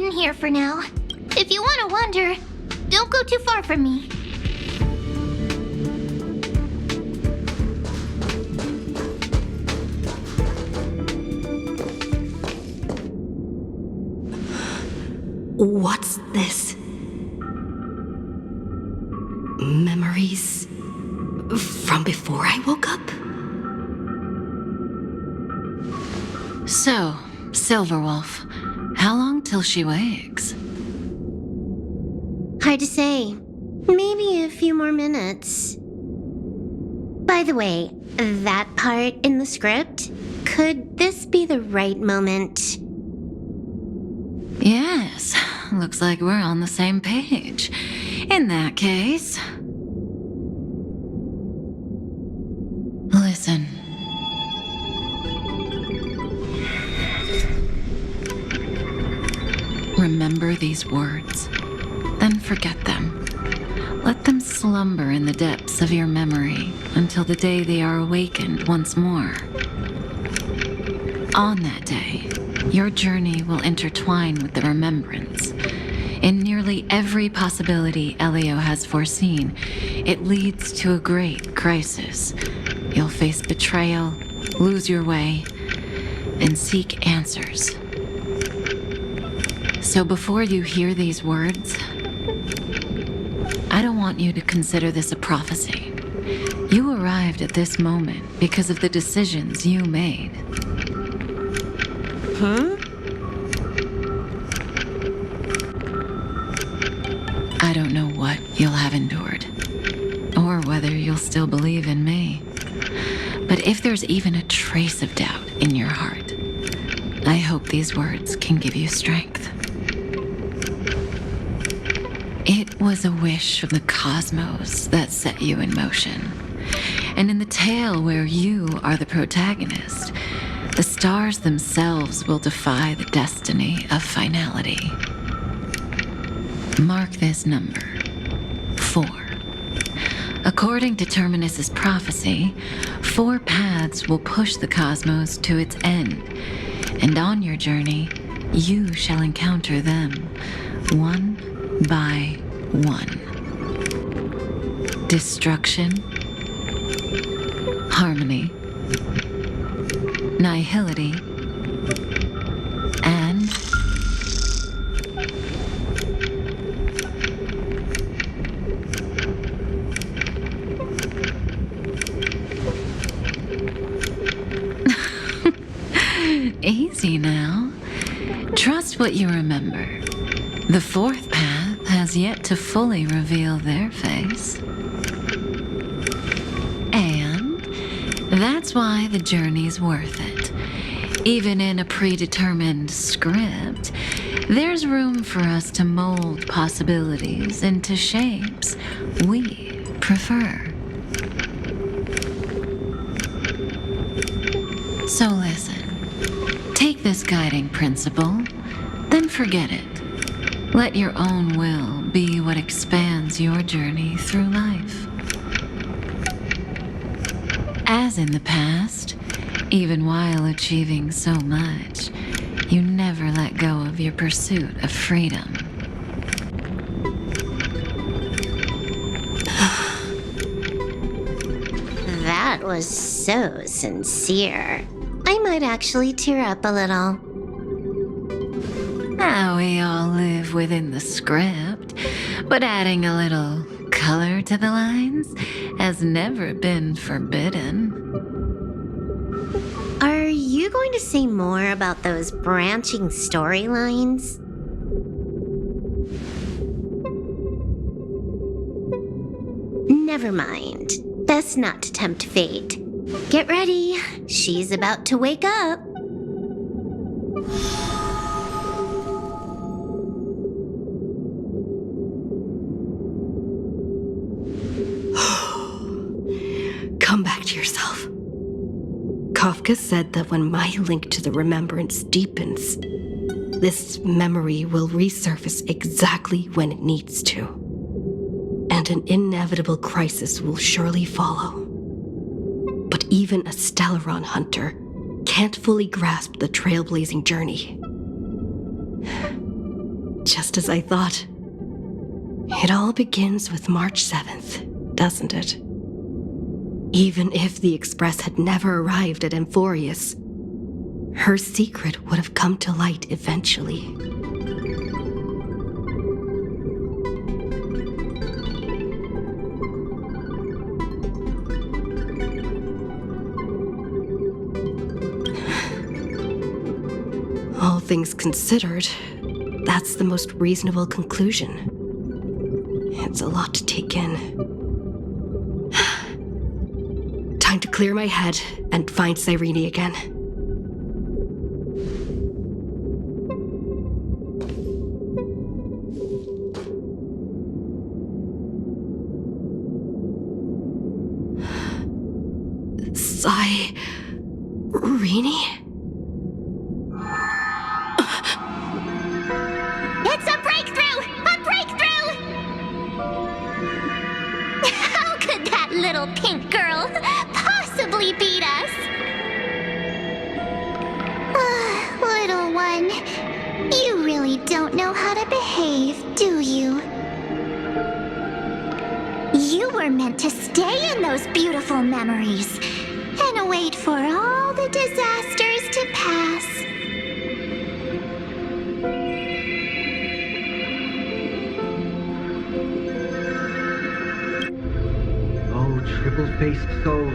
hidden here for now. If you want to wander, don't go too far from me. What's this? Memories from before I woke up? So, Silverwolf, how long till she wakes? Hard to say. Maybe a few more minutes. By the way, that part in the script, could this be the right moment? Yes, looks like we're on the same page. In that case... Listen. Remember these words, then forget them. Let them slumber in the depths of your memory until the day they are awakened once more. On that day, your journey will intertwine with the remembrance. In nearly every possibility Elio has foreseen, it leads to a great crisis. You'll face betrayal, lose your way, and seek answers. So before you hear these words, I don't want you to consider this a prophecy. You arrived at this moment because of the decisions you made. Huh? I don't know what you'll have endured, or whether you'll still believe in me. But if there's even a trace of doubt in your heart, I hope these words can give you strength. It was a wish of the cosmos that set you in motion. And in the tale where you are the protagonist, the stars themselves will defy the destiny of finality. Mark this number, 4. According to Terminus's prophecy, 4 paths will push the cosmos to its end, and on your journey, you shall encounter them, one by one. Destruction, harmony, nihility, and easy now. Trust what you remember. The 4th path has yet to fully reveal their face. And that's why the journey's worth it. Even in a predetermined script, there's room for us to mold possibilities into shapes we prefer. So listen. Take this guiding principle, then forget it. Let your own will be what expands your journey through life. As in the past, even while achieving so much, you never let go of your pursuit of freedom. That was so sincere. I might actually tear up a little. Now we all live within the script, but adding a little color to the lines has never been forbidden. Are you going to say more about those branching storylines? Never mind. Best not to tempt fate. Get ready. She's about to wake up. Come back to yourself. Kafka said that when my link to the remembrance deepens, this memory will resurface exactly when it needs to. And an inevitable crisis will surely follow. But even a Stellaron hunter can't fully grasp the trailblazing journey. Just as I thought. It all begins with March 7th, doesn't it? Even if the Express had never arrived at Amphoreus, her secret would have come to light eventually. All things considered, that's the most reasonable conclusion. It's a lot to take in. Time to clear my head and find Cyrene again. Cyrene? It's a breakthrough! A breakthrough! How could that little pink girl possibly beat us? Little one, you really don't know how to behave, do you? You were meant to stay in those beautiful memories and wait for all the disasters to pass. Oh, triple-faced soul,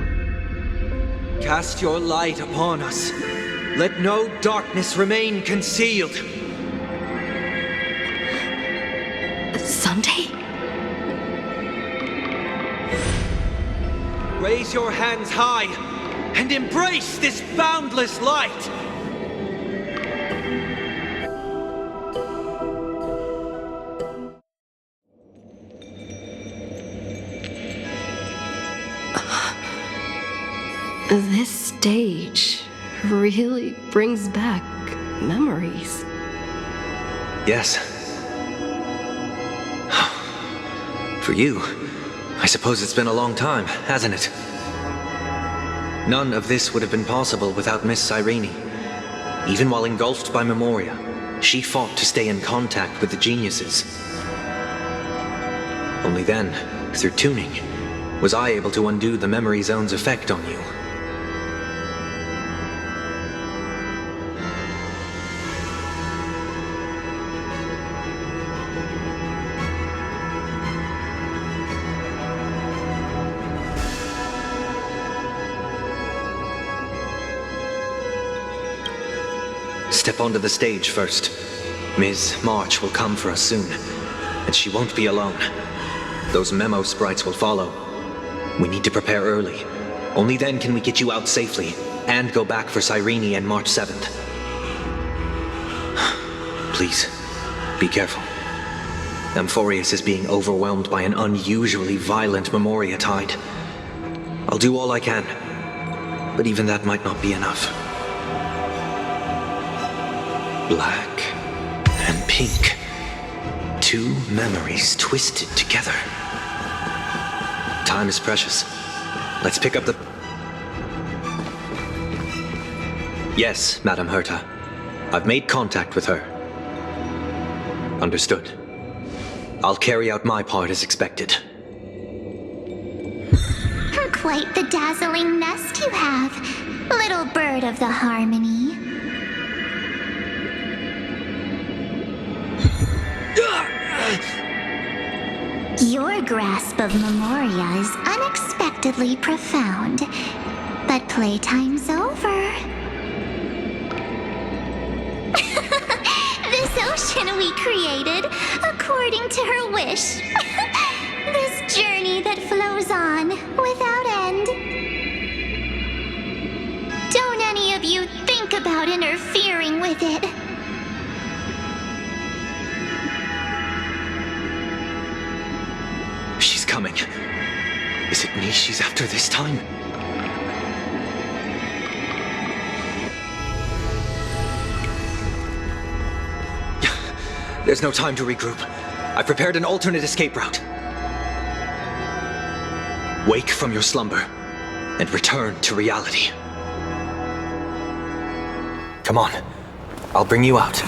cast your light upon us. Let no darkness remain concealed. Sunday? Raise your hands high and embrace this boundless light. This stage really brings back memories. Yes. For you, I suppose it's been a long time, hasn't it? None of this would have been possible without Miss Cyrene. Even while engulfed by Memoria, she fought to stay in contact with the geniuses. Only then, through tuning, was I able to undo the memory zone's effect on you. Step onto the stage first. Ms. March will come for us soon, and she won't be alone. Those memo sprites will follow. We need to prepare early. Only then can we get you out safely, and go back for Cyrene and March 7th. Please, be careful. Amphoreus is being overwhelmed by an unusually violent Memoria tide. I'll do all I can, but even that might not be enough. Black and pink. Two memories twisted together. Time is precious. Let's pick up the... Yes, Madam Herta. I've made contact with her. Understood. I'll carry out my part as expected. Quite the dazzling nest you have, little bird of the harmony. Your grasp of Memoria is unexpectedly profound, but playtime's over. This ocean we created, according to her wish. This journey that flows on, without end. Don't any of you think about interfering with it. She's coming. Is it me she's after this time? There's no time to regroup. I've prepared an alternate escape route. Wake from your slumber and return to reality. Come on. I'll bring you out.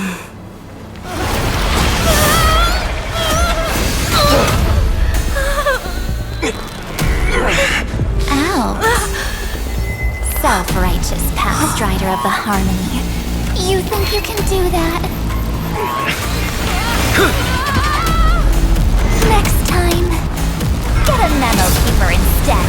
Ow. Self-righteous past rider of the harmony. You think you can do that? Next time, get a memo keeper instead.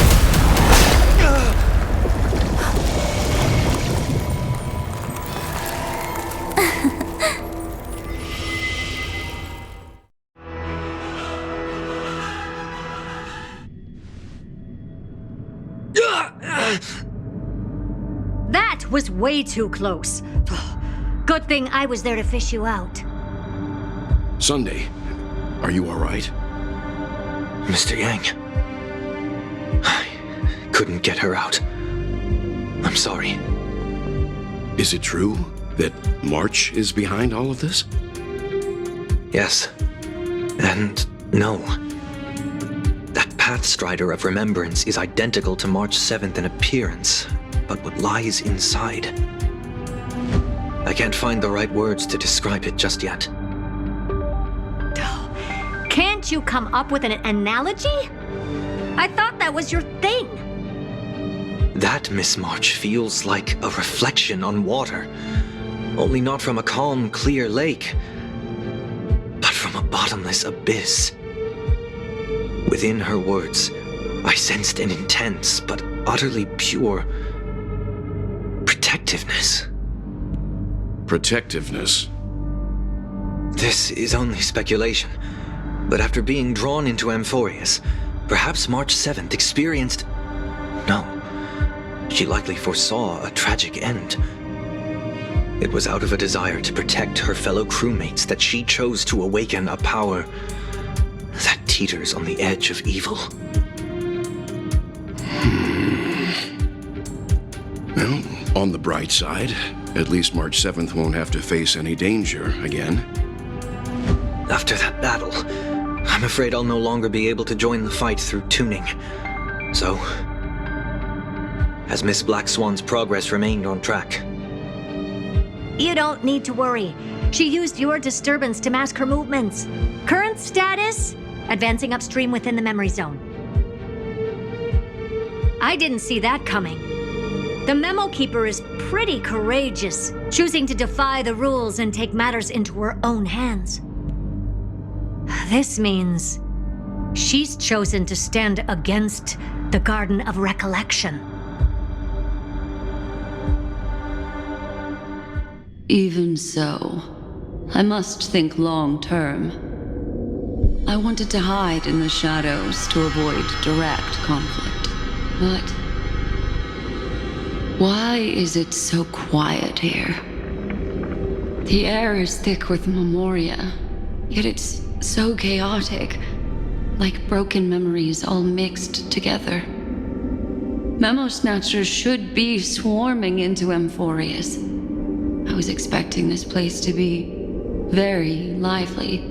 That was way too close. Good thing I was there to fish you out. Sunday, are you all right? Mr. Yang. I couldn't get her out. I'm sorry. Is it true that March is behind all of this? Yes. And no. That Pathstrider of Remembrance is identical to March 7th in appearance, but what lies inside? I can't find the right words to describe it just yet. Can't you come up with an analogy? I thought that was your thing. That, Miss March, feels like a reflection on water. Only not from a calm, clear lake, but from a bottomless abyss. Within her words, I sensed an intense but utterly pure protectiveness. Protectiveness? This is only speculation, but after being drawn into Amphoreus, perhaps March 7th experienced... No, she likely foresaw a tragic end. It was out of a desire to protect her fellow crewmates that she chose to awaken a power that teeters on the edge of evil. Well, on the bright side, at least March 7th won't have to face any danger again. After that battle, I'm afraid I'll no longer be able to join the fight through tuning. So, has Miss Black Swan's progress remained on track? You don't need to worry. She used your disturbance to mask her movements. Current status? Advancing upstream within the memory zone. I didn't see that coming. The Memo Keeper is pretty courageous, choosing to defy the rules and take matters into her own hands. This means she's chosen to stand against the Garden of Recollection. Even so, I must think long term. I wanted to hide in the shadows to avoid direct conflict. But why is it so quiet here? The air is thick with memoria, yet it's so chaotic, like broken memories all mixed together. Memo Snatchers should be swarming into Amphoreus. I was expecting this place to be very lively.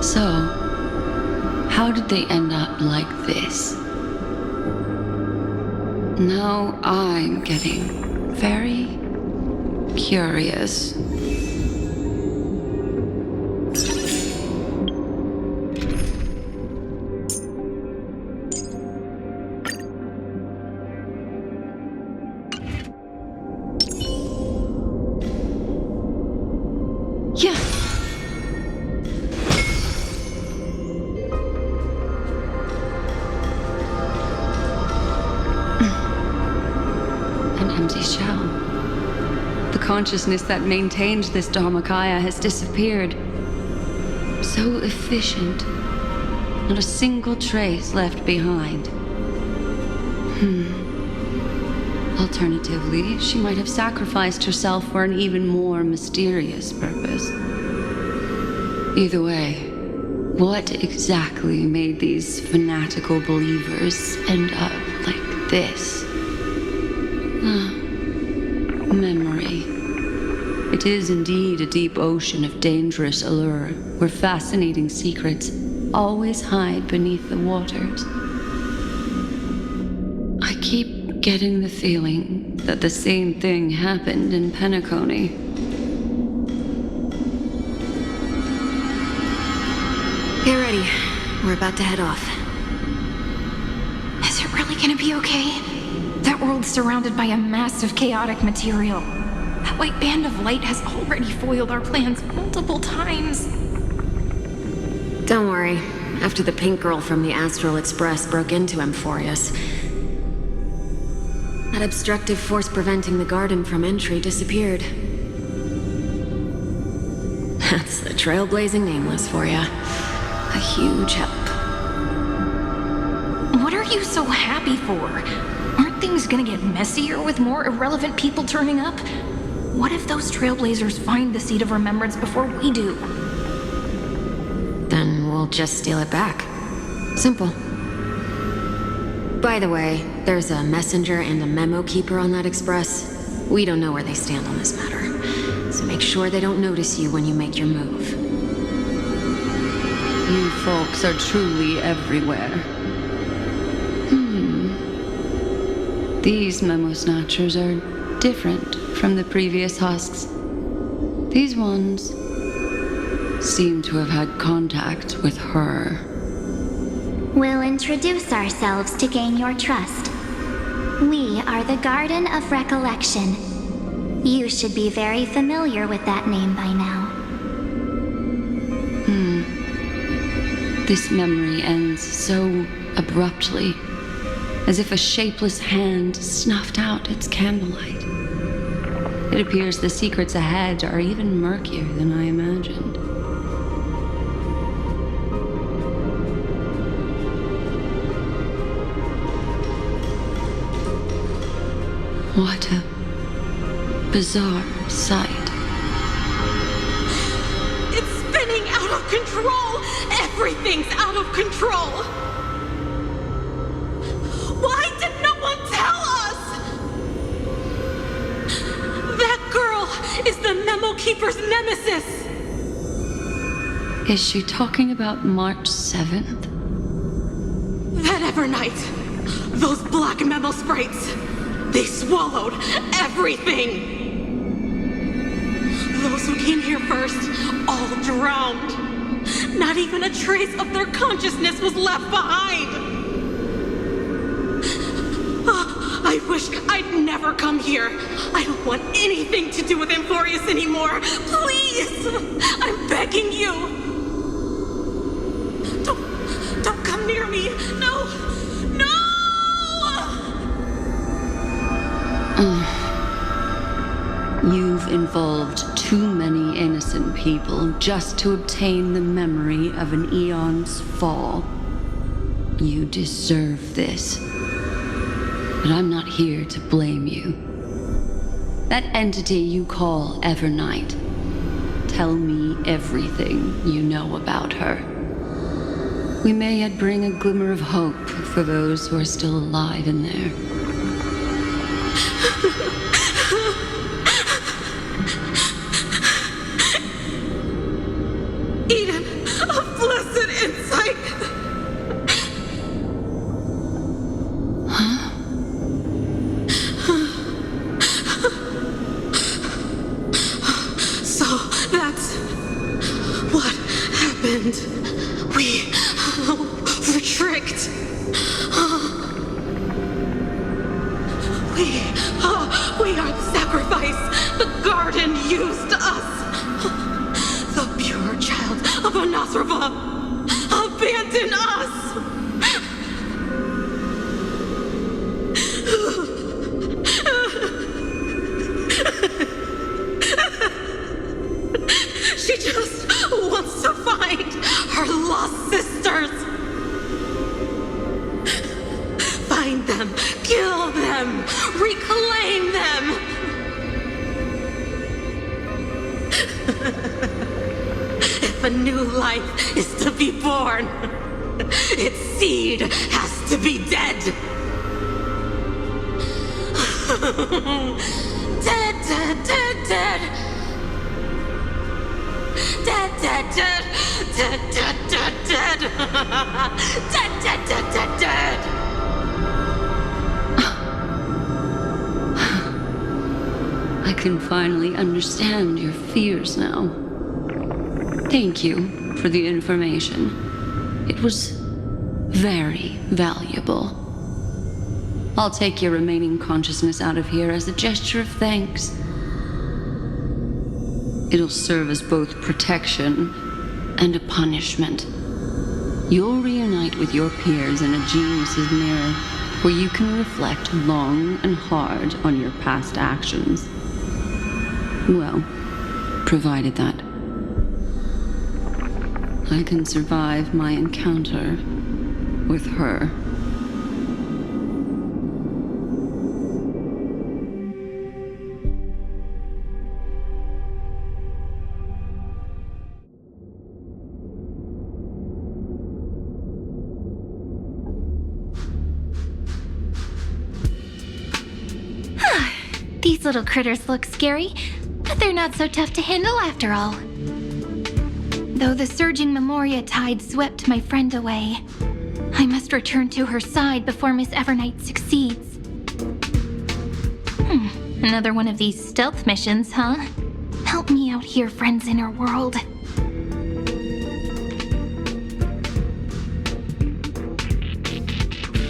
So, how did they end up like this? Now I'm getting very curious. Consciousness that maintained this Dharmakaya has disappeared. So efficient. Not a single trace left behind. Alternatively, she might have sacrificed herself for an even more mysterious purpose. Either way, what exactly made these fanatical believers end up like this? Memory. It is indeed a deep ocean of dangerous allure, where fascinating secrets always hide beneath the waters. I keep getting the feeling that the same thing happened in Penacony. we're about to head off. Is it really gonna be okay? That world's surrounded by a mass of chaotic material. That white band of light has already foiled our plans multiple times. Don't worry. After the pink girl from the Astral Express broke into Amphoreus, that obstructive force preventing the garden from entry disappeared. That's the trailblazing nameless for ya. A huge help. What are you so happy for? Aren't things gonna get messier with more irrelevant people turning up? What if those trailblazers find the Seed of Remembrance before we do? Then we'll just steal it back. Simple. By the way, there's a messenger and a memo keeper on that express. We don't know where they stand on this matter, so make sure they don't notice you when you make your move. You folks are truly everywhere. These memo snatchers are different from the previous husks. These ones seem to have had contact with her. We'll introduce ourselves to gain your trust. We are the Garden of Recollection. You should be very familiar with that name by now. This memory ends so abruptly, as if a shapeless hand snuffed out its candlelight. It appears the secrets ahead are even murkier than I imagined. What a bizarre sight. It's spinning out of control! Everything's out of control! Why did no one tell us? That girl is the Memo Keeper's nemesis! Is she talking about March 7th? That Evernight, those black memo sprites, they swallowed everything! Those who came here first all drowned. Not even a trace of their consciousness was left behind! I wish I'd never come here. I don't want anything to do with Amphoreus anymore. Please! I'm begging you! Don't come near me! No! No! You've involved too many innocent people just to obtain the memory of an eon's fall. You deserve this. But I'm not here to blame you. That entity you call Evernight, tell me everything you know about her. We may yet bring a glimmer of hope for those who are still alive in there. Eden, a blessed insight! So that's what happened. We were tricked. We are the sacrifice. The garden used us. The pure child of Anathrava abandoned us. She just wants to find her lost sisters. Find them, kill them, reclaim them. If a new life is to be born, its seed has to be dead. Dead, dead, dead, dead. Dead, dead, dead, dead, dead, dead, dead. Dead, dead, dead, dead, dead. I can finally understand your fears now. Thank you for the information. It was Very valuable. I'll take your remaining consciousness out of here as a gesture of thanks. It'll serve as both protection and a punishment. You'll reunite with your peers in a genius's mirror, where you can reflect long and hard on your past actions. Well, provided that I can survive my encounter with her. These little critters look scary, but they're not so tough to handle after all. Though the surging Memoria tide swept my friend away, I must return to her side before Miss Evernight succeeds. Another one of these stealth missions, huh? Help me out here, friends inner world.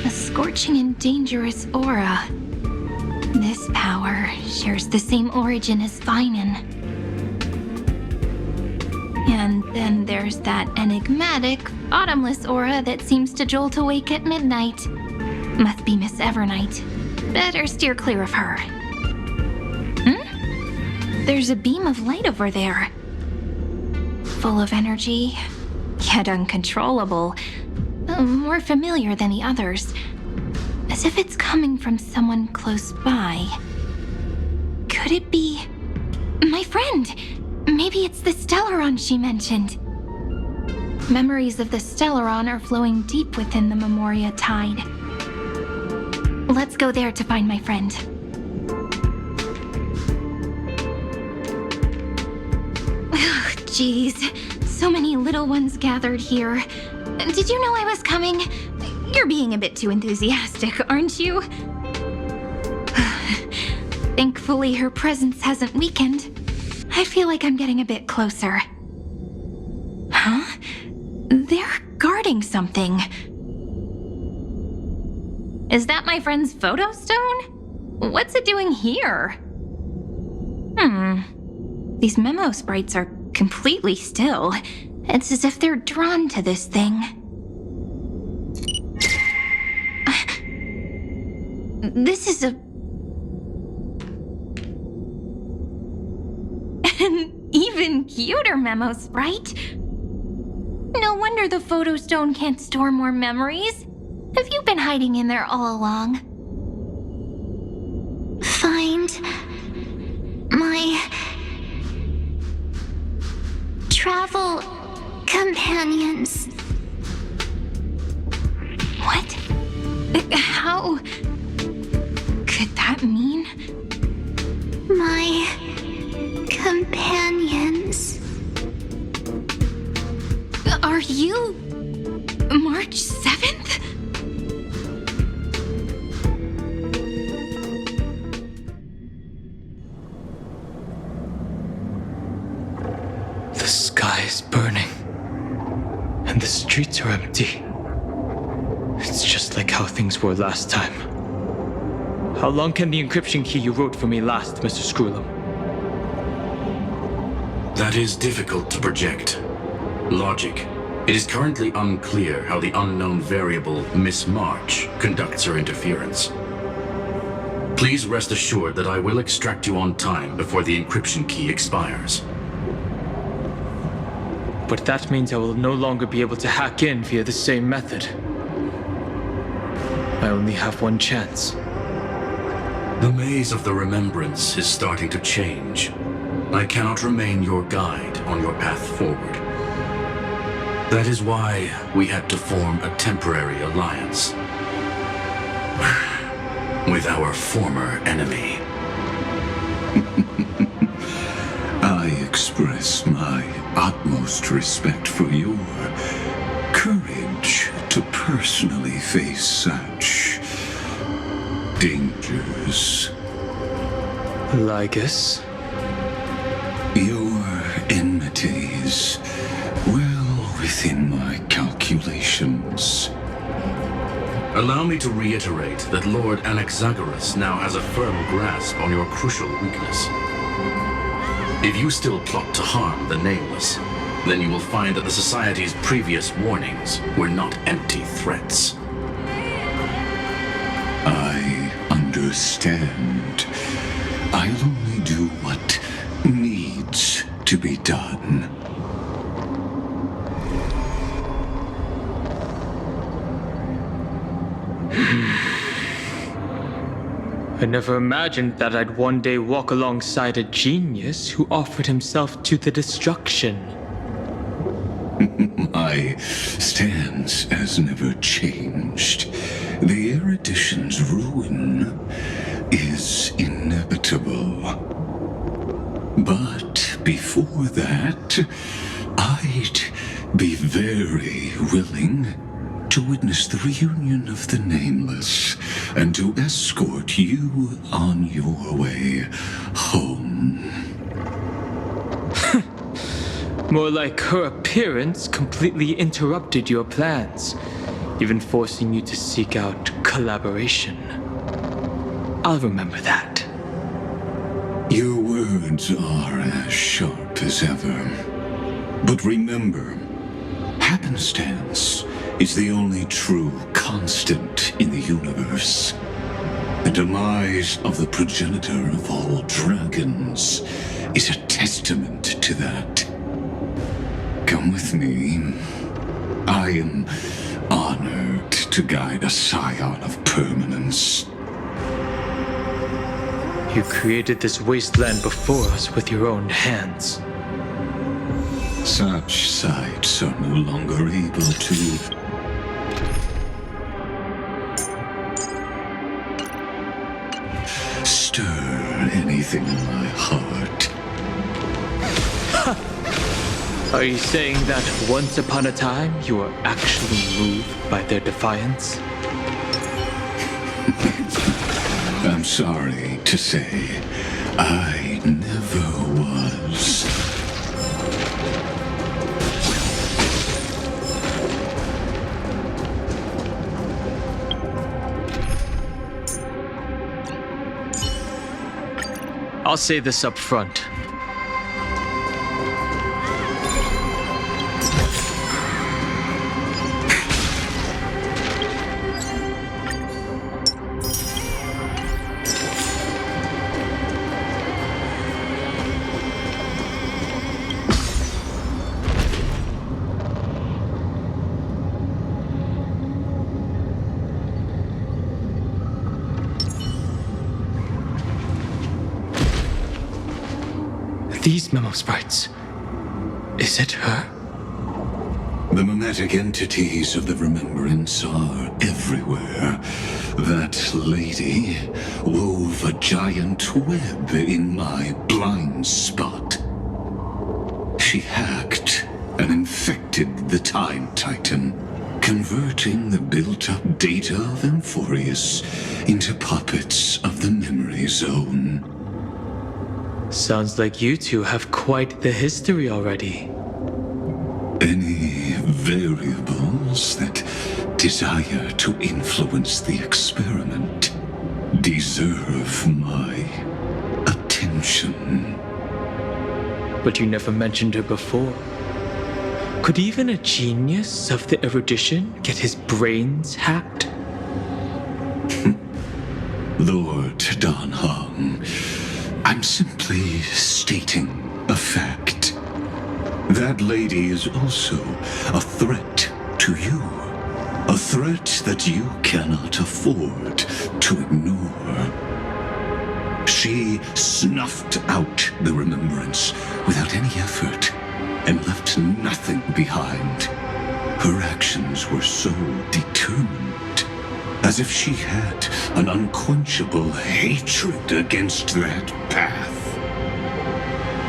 A scorching and dangerous aura. This power shares the same origin as Vinen. And then there's that enigmatic, bottomless aura that seems to jolt awake at midnight. Must be Miss Evernight. Better steer clear of her. There's a beam of light over there. Full of energy, yet uncontrollable. More familiar than the others. As if it's coming from someone close by. Could it be my friend? Maybe it's the Stellaron she mentioned. Memories of the Stellaron are flowing deep within the Memoria tide. Let's go there to find my friend. Jeez, so many little ones gathered here. Did you know I was coming? You're being a bit too enthusiastic, aren't you? Thankfully, her presence hasn't weakened. I feel like I'm getting a bit closer. Huh? They're guarding something. Is that my friend's photo stone? What's it doing here? These memo sprites are completely still. It's as if they're drawn to this thing. This is an even cuter memo sprite. No wonder the photo stone can't store more memories. Have you been hiding in there all along? Find my travel companions. What? How could that mean? My companions. Are you March 7th? The sky is burning, and the streets are empty. It's just like how things were last time. How long can the encryption key you wrote for me last, Mr. Screwlam? That is difficult to project. Logic. It is currently unclear how the unknown variable, Miss March, conducts her interference. Please rest assured that I will extract you on time before the encryption key expires. But that means I will no longer be able to hack in via the same method. I only have one chance. The maze of the Remembrance is starting to change. I cannot remain your guide on your path forward. That is why we had to form a temporary alliance with our former enemy. I express my utmost respect for your courage to personally face such dangers. Lygus? Your enmity is well within my calculations. allow me to reiterate that Lord Anaxagoras now has a firm grasp on your crucial weakness. If you still plot to harm the Nameless, then you will find that the Society's previous warnings were not empty threats. I understand. I'll only do what needs to be done. I never imagined that I'd one day walk alongside a genius who offered himself to the destruction. My stance has never changed. The erudition's ruin is inevitable. But before that, I'd be very willing to witness the reunion of the Nameless and to escort you on your way home. More like her appearance completely interrupted your plans, even forcing you to seek out collaboration. I'll remember that. Your words are as sharp as ever. But remember, happenstance is the only true constant in the universe. The demise of the progenitor of all dragons is a testament to that. Come with me. I am honored to guide a scion of permanence. You created this wasteland before us with your own hands. Such sights are no longer able to stir anything in my heart. Are you saying that once upon a time you were actually moved by their defiance? I'm sorry to say, I never was. I'll say this up front. These memo sprites. Is it her? The mimetic entities of the Remembrance are everywhere. That lady wove a giant web in my blind spot. She hacked and infected the Time Titan, converting the built-up data of Amphoreus into puppets of the Memory Zone. Sounds like you two have quite the history already. Any variables that desire to influence the experiment deserve my attention. But you never mentioned her before. Could even a genius of the erudition get his brains hacked? Lord Dan Hong, I'm simply stating a fact. That lady is also a threat to you. A threat that you cannot afford to ignore. She snuffed out the Remembrance without any effort and left nothing behind. Her actions were so determined, as if she had an unquenchable hatred against that path.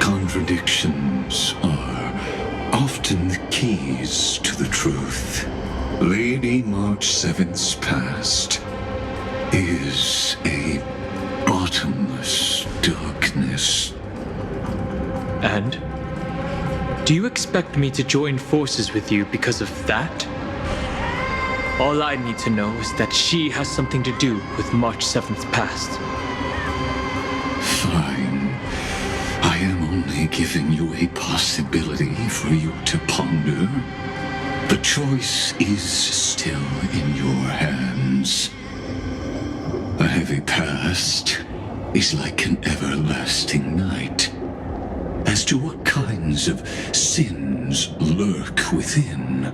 Contradictions are often the keys to the truth. Lady March 7th's past is a bottomless darkness. And? Do you expect me to join forces with you because of that? All I need to know is that she has something to do with March 7th past. Fine. I am only giving you a possibility for you to ponder. The choice is still in your hands. A heavy past is like an everlasting night. As to what kinds of sins lurk within,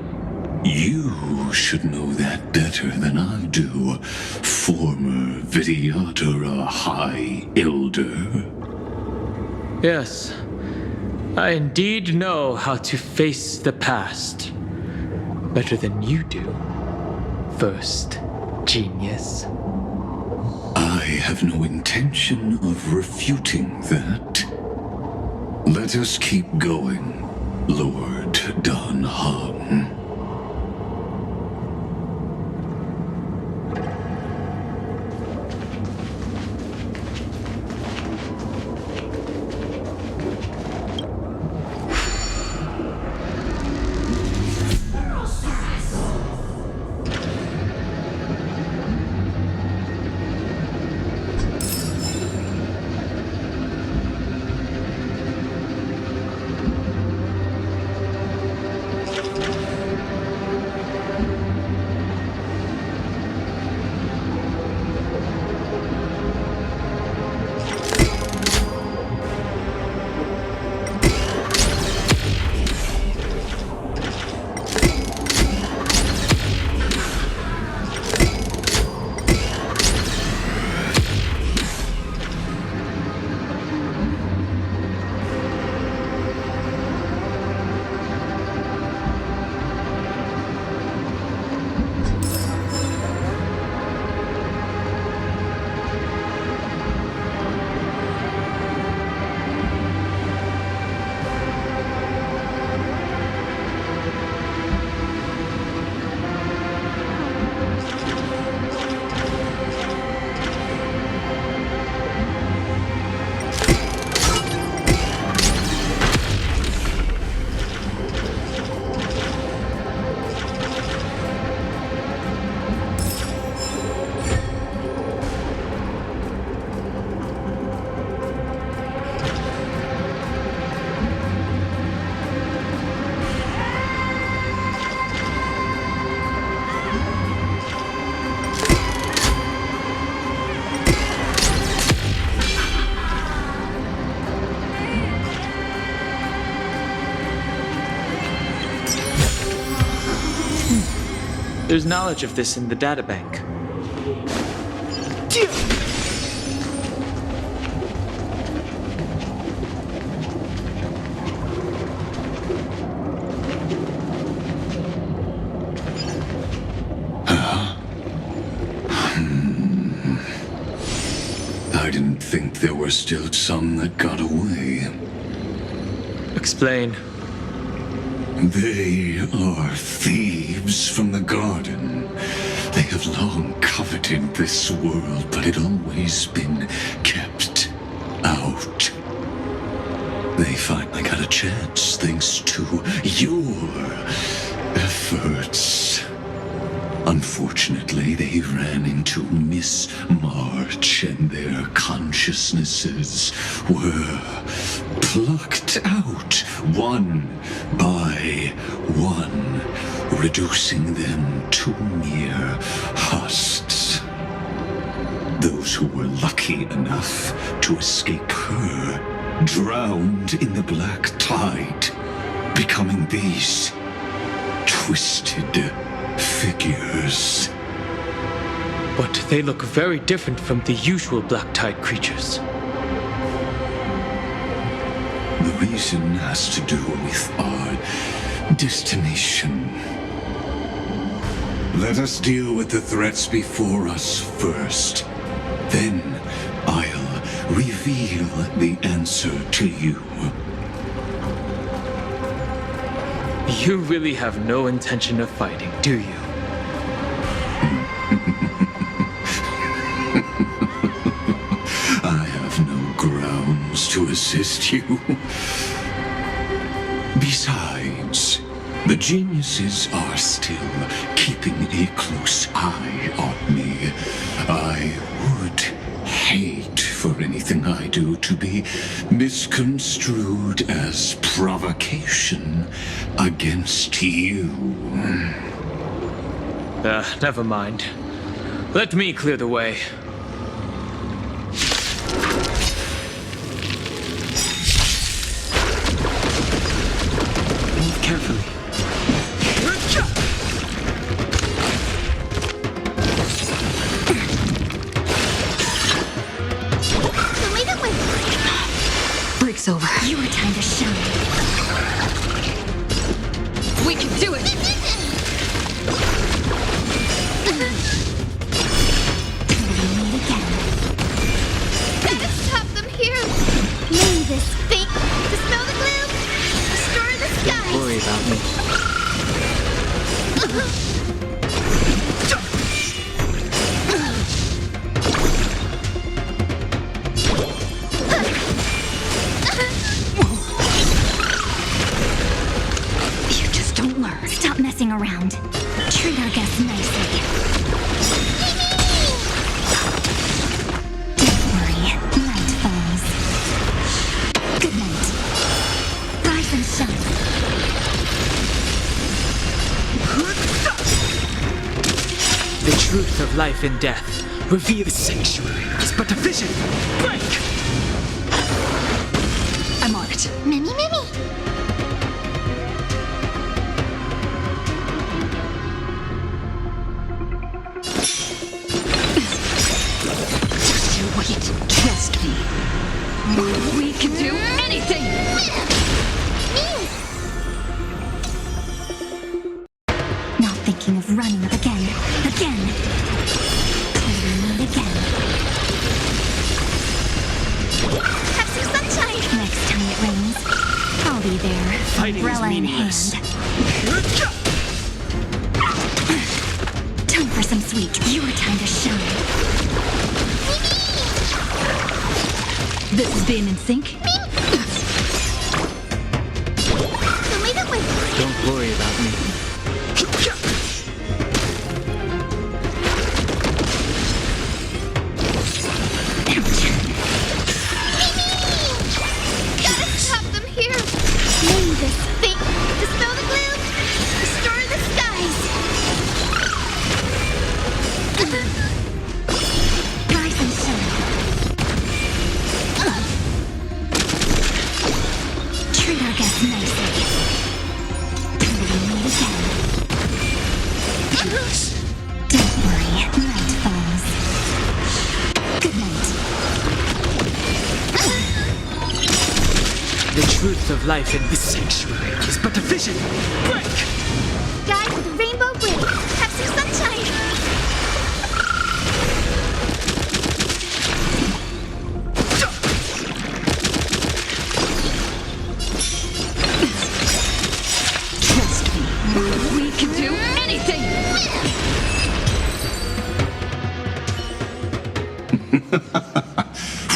you should know that better than I do, former Vidyadhara High Elder. Yes, I indeed know how to face the past. Better than you do, first genius. I have no intention of refuting that. Let us keep going, Lord Don Hung. There's knowledge of this in the databank. I didn't think there were still some that got away. Explain. They are thieves from the garden. They have long coveted this world, but it always been kept out. They finally got a chance thanks to your efforts. Unfortunately, they ran into Miss March and their consciousnesses were plucked out one by one, reducing them to mere husks. Those who were lucky enough to escape her drowned in the black tide, becoming these twisted figures. But they look very different from the usual black tide creatures. The reason has to do with our destination. Let us deal with the threats before us first. Then I'll reveal the answer to you. You really have no intention of fighting, do you? I have no grounds to assist you. Besides, the geniuses are still keeping a close eye on me. I would hate for anything I do to be misconstrued as provocation against you. Never mind. Let me clear the way. Move carefully. Break's over. Your time to shine. We can do it! We meet again. Gotta stop them here! May this Think! Dispel the gloom! Destroy the skies! Don't worry about me. You just don't learn. Stop messing around. Treat our guests nicely. Don't worry, night falls. Good night. Rise and shine. The truth of life and death. Reveal the sanctuary is but a vision. Break! I'm on it. Mimi. Just you wait. Trust me. We can do anything! Not thinking of running up again. Till we meet again. Have some sunshine! Next time it rains, I'll be there. Fighting is Umbrella in meaningless. hand. Time for some sweet. Your time to shine. This is being in sync? Don't worry about me. Gotta stop them here! May this think! Dispel the gloom! Destroy the skies! Rise and shine. Treat our guests nicely. Till we meet again. Don't worry, night falls. Good night. The truth of life in this sanctuary is but a vision. Break! Guide with the rainbow wind! Have some sunshine! Trust me. We can do anything!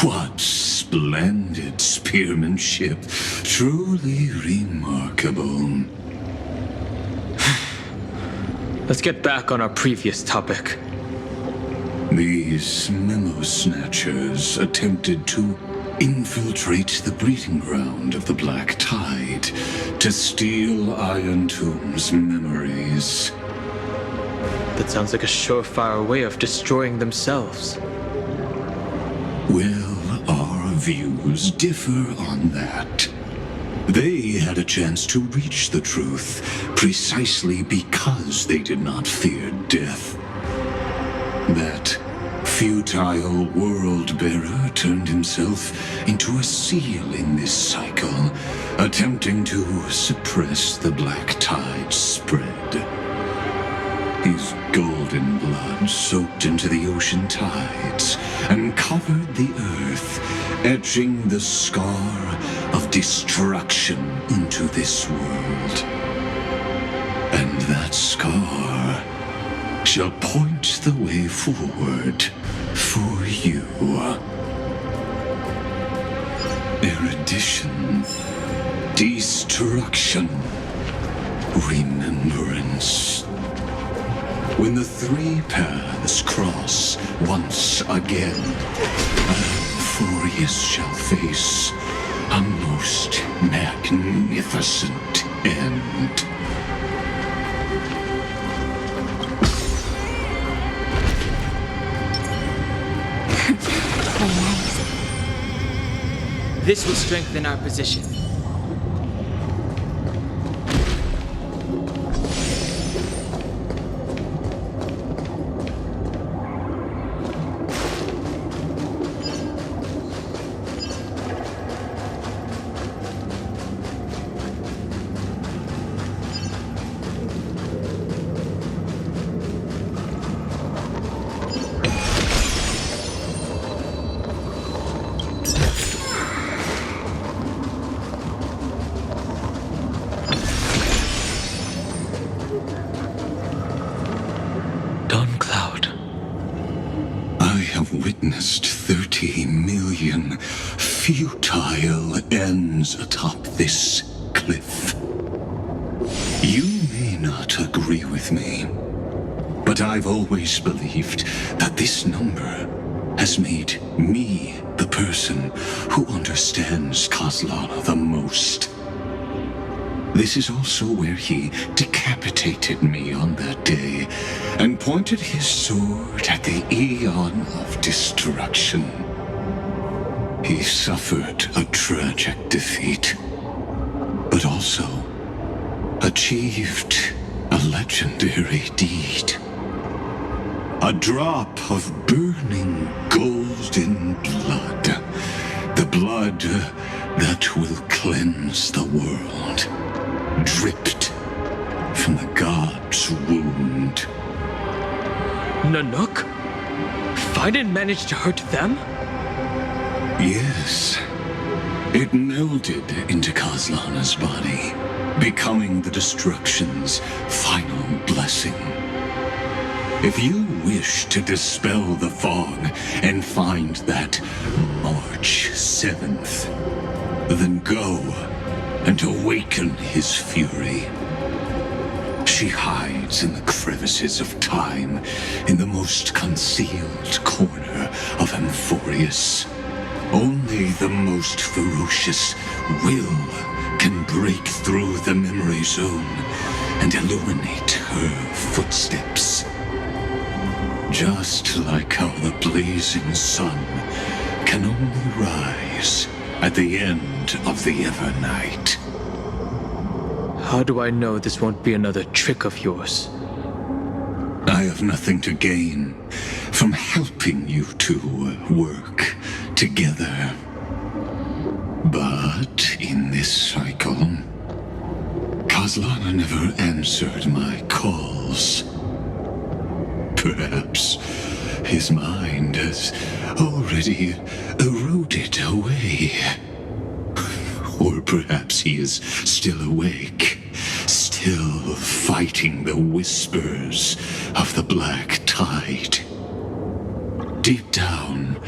What splendid spearmanship. Truly remarkable. Let's get back on our previous topic. These memo snatchers attempted to infiltrate the breeding ground of the Black Tide to steal Iron Tomb's memories. That sounds like a surefire way of destroying themselves. Well, our views differ on that. They had a chance to reach the truth precisely because they did not fear death. That futile world-bearer turned himself into a seal in this cycle, attempting to suppress the Black Tide's spread. His golden blood soaked into the ocean tides and covered the earth, etching the scar of destruction into this world. And that scar shall point the way forward for you. Erudition, destruction, remembrance. When the three paths cross once again, Amphoreus shall face a most magnificent end. Play nice. This will strengthen our position. Witnessed 30 million futile ends atop this cliff. You may not agree with me, but I've always believed that this number has made me the person who understands Kozlana the most. This is also where he decapitated me on that day and pointed his sword at the Eon of Destruction. He suffered a tragic defeat, but also achieved a legendary deed. A drop of burning golden blood. The blood that will cleanse the world. Dripped from the god's wound. Nanook? Fiden managed to hurt them? Yes. It melded into Kozlana's body, becoming the Destruction's final blessing. If you wish to dispel the fog and find that March 7th, then go and awaken his fury. She hides in the crevices of time, in the most concealed corner of Amphoreus. Only the most ferocious will can break through the memory zone and illuminate her footsteps. Just like how the blazing sun can only rise at the end of the Evernight. How do I know this won't be another trick of yours? I have nothing to gain from helping you two work together. But in this cycle, Kozlana never answered my calls. Perhaps his mind has already eroded away. Or perhaps he is still awake, still fighting the whispers of the black tide. Deep down,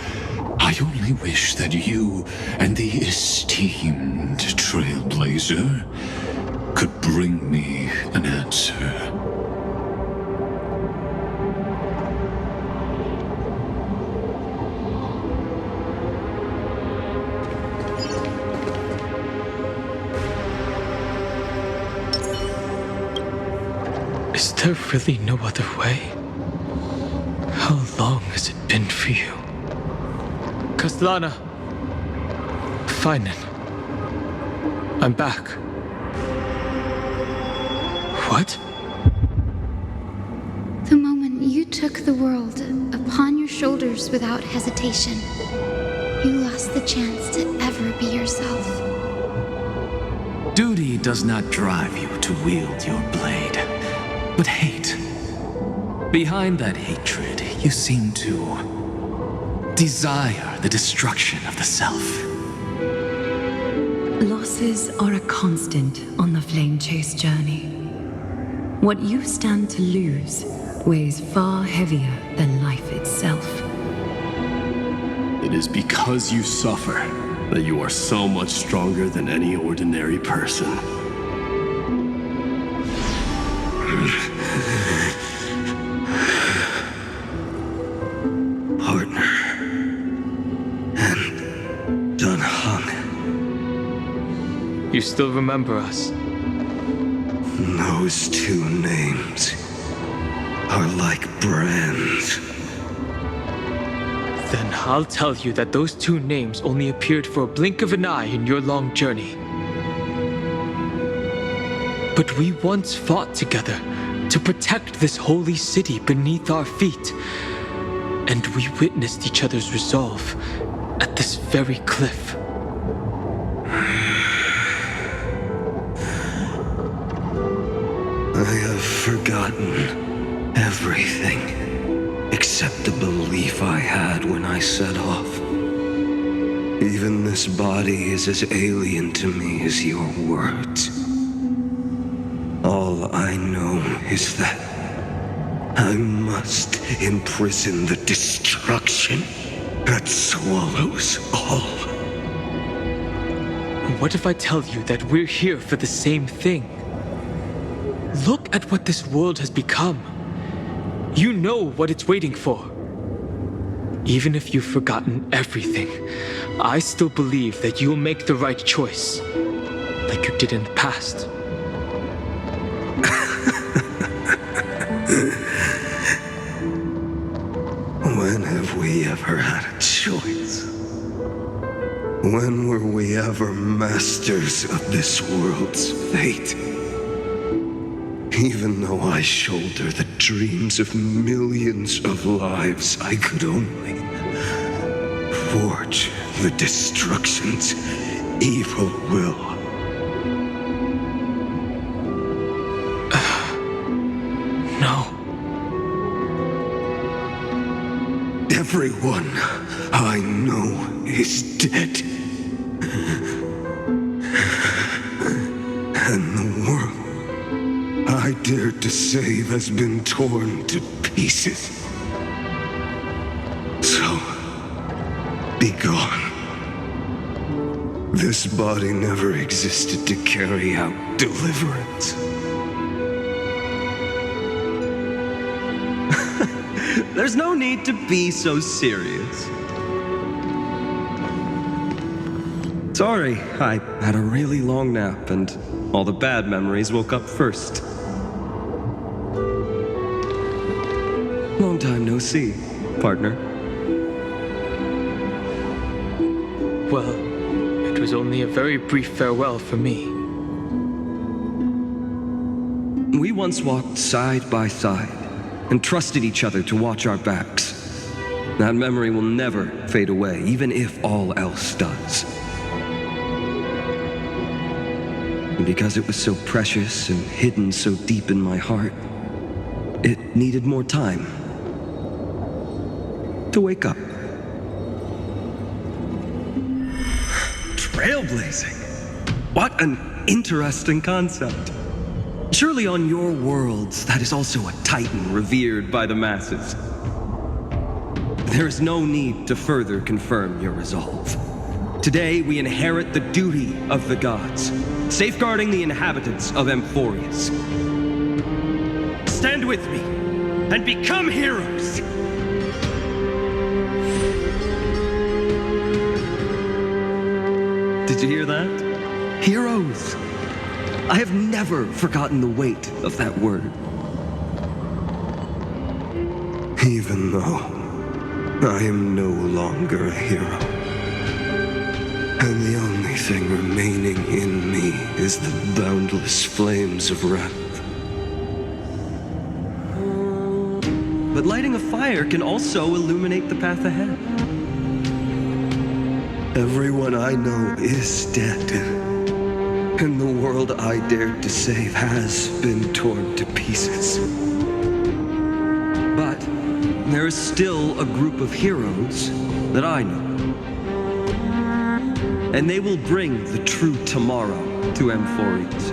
I only wish that you and the esteemed Trailblazer could bring me an answer. Is there really no other way? How long has it been for you? Kozlana! Finan. I'm back. What? The moment you took the world upon your shoulders without hesitation, you lost the chance to ever be yourself. Duty does not drive you to wield your blade, but hate. Behind that hatred, you seem to desire the destruction of the self. Losses are a constant on the Flame Chase journey. What you stand to lose weighs far heavier than life itself. It is because you suffer that you are so much stronger than any ordinary person. partner, and Dan Heng. You still remember us? Those two names are like brands. Then I'll tell you that those two names only appeared for a blink of an eye in your long journey. But we once fought together to protect this holy city beneath our feet. And we witnessed each other's resolve at this very cliff. I have forgotten everything except the belief I had when I set off. Even this body is as alien to me as your words. All I know is that I must imprison the destruction that swallows all. What if I tell you that we're here for the same thing? Look at what this world has become. You know what it's waiting for. Even if you've forgotten everything, I still believe that you'll make the right choice, like you did in the past. When have we ever had a choice? When were we ever masters of this world's fate? Even though I shoulder the dreams of millions of lives, I could only forge the destruction's evil will. No. Everyone I know is dead. And the world I dared to save has been torn to pieces. So, be gone. This body never existed to carry out deliverance. There's no need to be so serious. Sorry, I had a really long nap and all the bad memories woke up first. Long time no see, partner. Well, it was only a very brief farewell for me. We once walked side by side and trusted each other to watch our backs. That memory will never fade away, even if all else does. And because it was so precious and hidden so deep in my heart, it needed more time to wake up. Trailblazing. What an interesting concept. Surely on your worlds, that is also a titan revered by the masses. There is no need to further confirm your resolve. Today, we inherit the duty of the gods, safeguarding the inhabitants of Amphoreus. Stand with me and become heroes! Did you hear that? Heroes! I have never forgotten the weight of that word. Even though I am no longer a hero, and the only thing remaining in me is the boundless flames of wrath. But lighting a fire can also illuminate the path ahead. Everyone I know is dead, and the world I dared to save has been torn to pieces. But there is still a group of heroes that I know. And they will bring the true tomorrow to Amphoreus.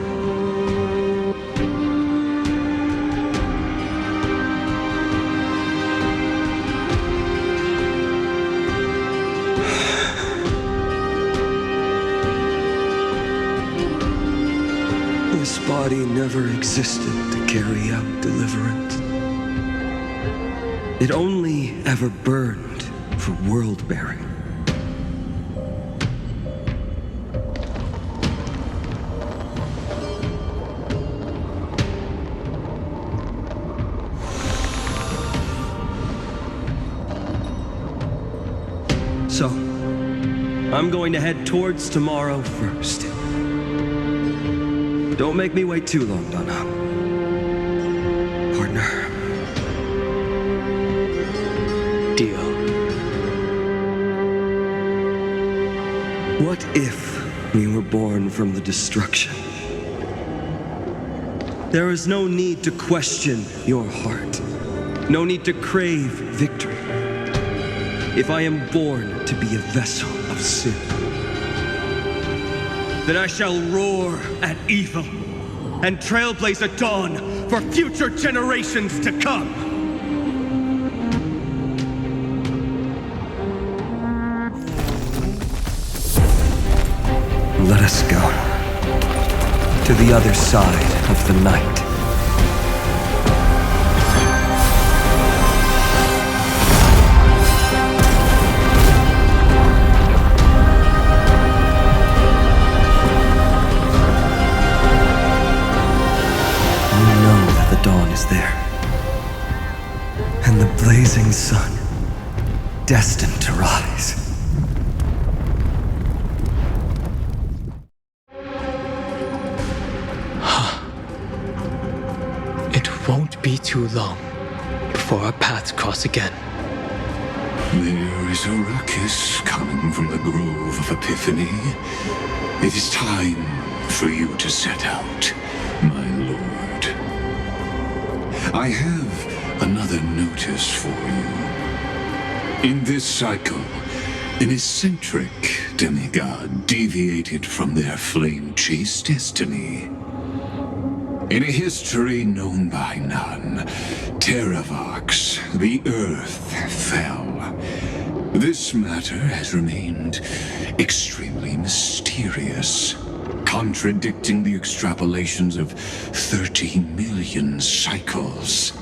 This body never existed to carry out deliverance. It only ever burned for world-bearing. So, I'm going to head towards tomorrow first. Don't make me wait too long, Donna. Partner. Deal. What if we were born from the destruction? There is no need to question your heart. No need to crave victory. If I am born to be a vessel of sin, then I shall roar at evil and trailblaze a dawn for future generations to come. Let us go to the other side of the night. Dawn is there, and the blazing sun, destined to rise. It won't be too long before our paths cross again. There is a ruckus coming from the Grove of Epiphany. It is time for you to set out, my lord. I have another notice for you. In this cycle, an eccentric demigod deviated from their flame-chased destiny. In a history known by none, Terravox, the Earth, fell. This matter has remained extremely mysterious, contradicting the extrapolations of 30 million cycles.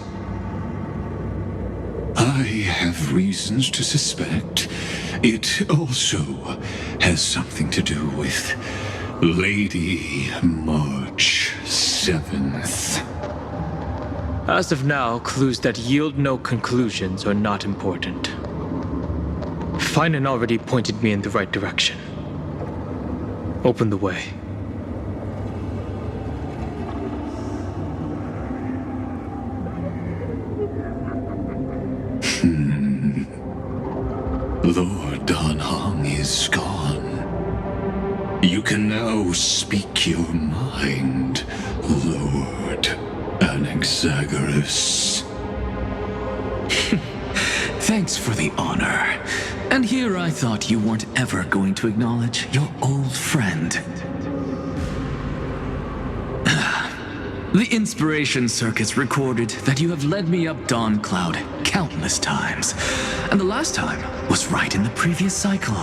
I have reasons to suspect it also has something to do with Lady March 7th. As of now, clues that yield no conclusions are not important. Finan already pointed me in the right direction. Open the way. Lord Don Hong is gone. You can now speak your mind, Lord Anaxagoras. Thanks for the honor. And here I thought you weren't ever going to acknowledge your old friend. The Inspiration Circus recorded that you have led me up Dawn Cloud countless times, and the last time was right in the previous cycle.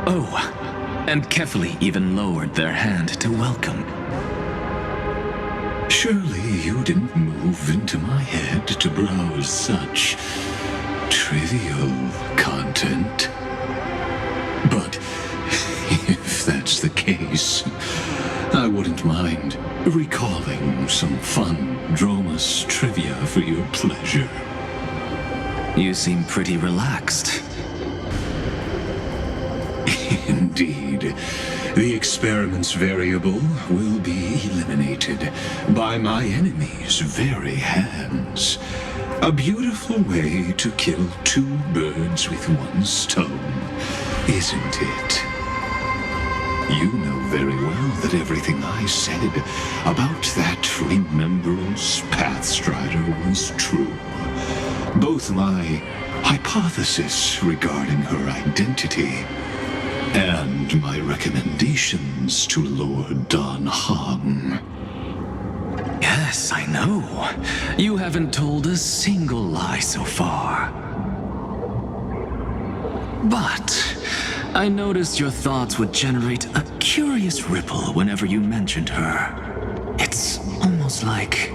Oh, and Kefali even lowered their hand to welcome. Surely you didn't move into my head to browse such trivial content. But if that's the case, I wouldn't mind recalling some fun Dromus trivia for your pleasure. You seem pretty relaxed. Indeed. The experiment's variable will be eliminated by my enemy's very hands. A beautiful way to kill two birds with one stone, isn't it? You know very well that everything I said about that Remembrance Pathstrider was true. Both my hypothesis regarding her identity and my recommendations to Lord Don Hong. Yes, I know. You haven't told a single lie so far. But I noticed your thoughts would generate a curious ripple whenever you mentioned her. It's almost like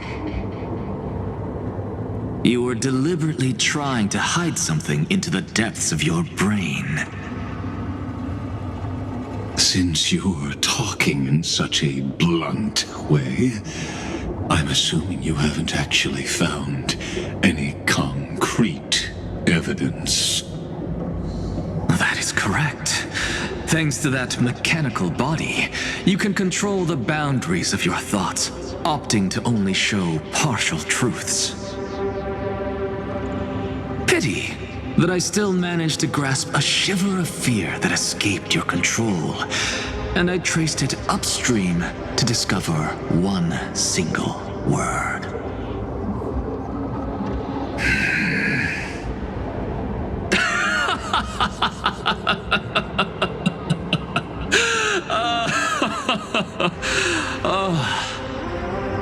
You were deliberately trying to hide something into the depths of your brain. Since you're talking in such a blunt way, I'm assuming you haven't actually found any concrete evidence. That is correct. Thanks to that mechanical body, you can control the boundaries of your thoughts, opting to only show partial truths. Pity that I still managed to grasp a shiver of fear that escaped your control, and I traced it upstream to discover one single word.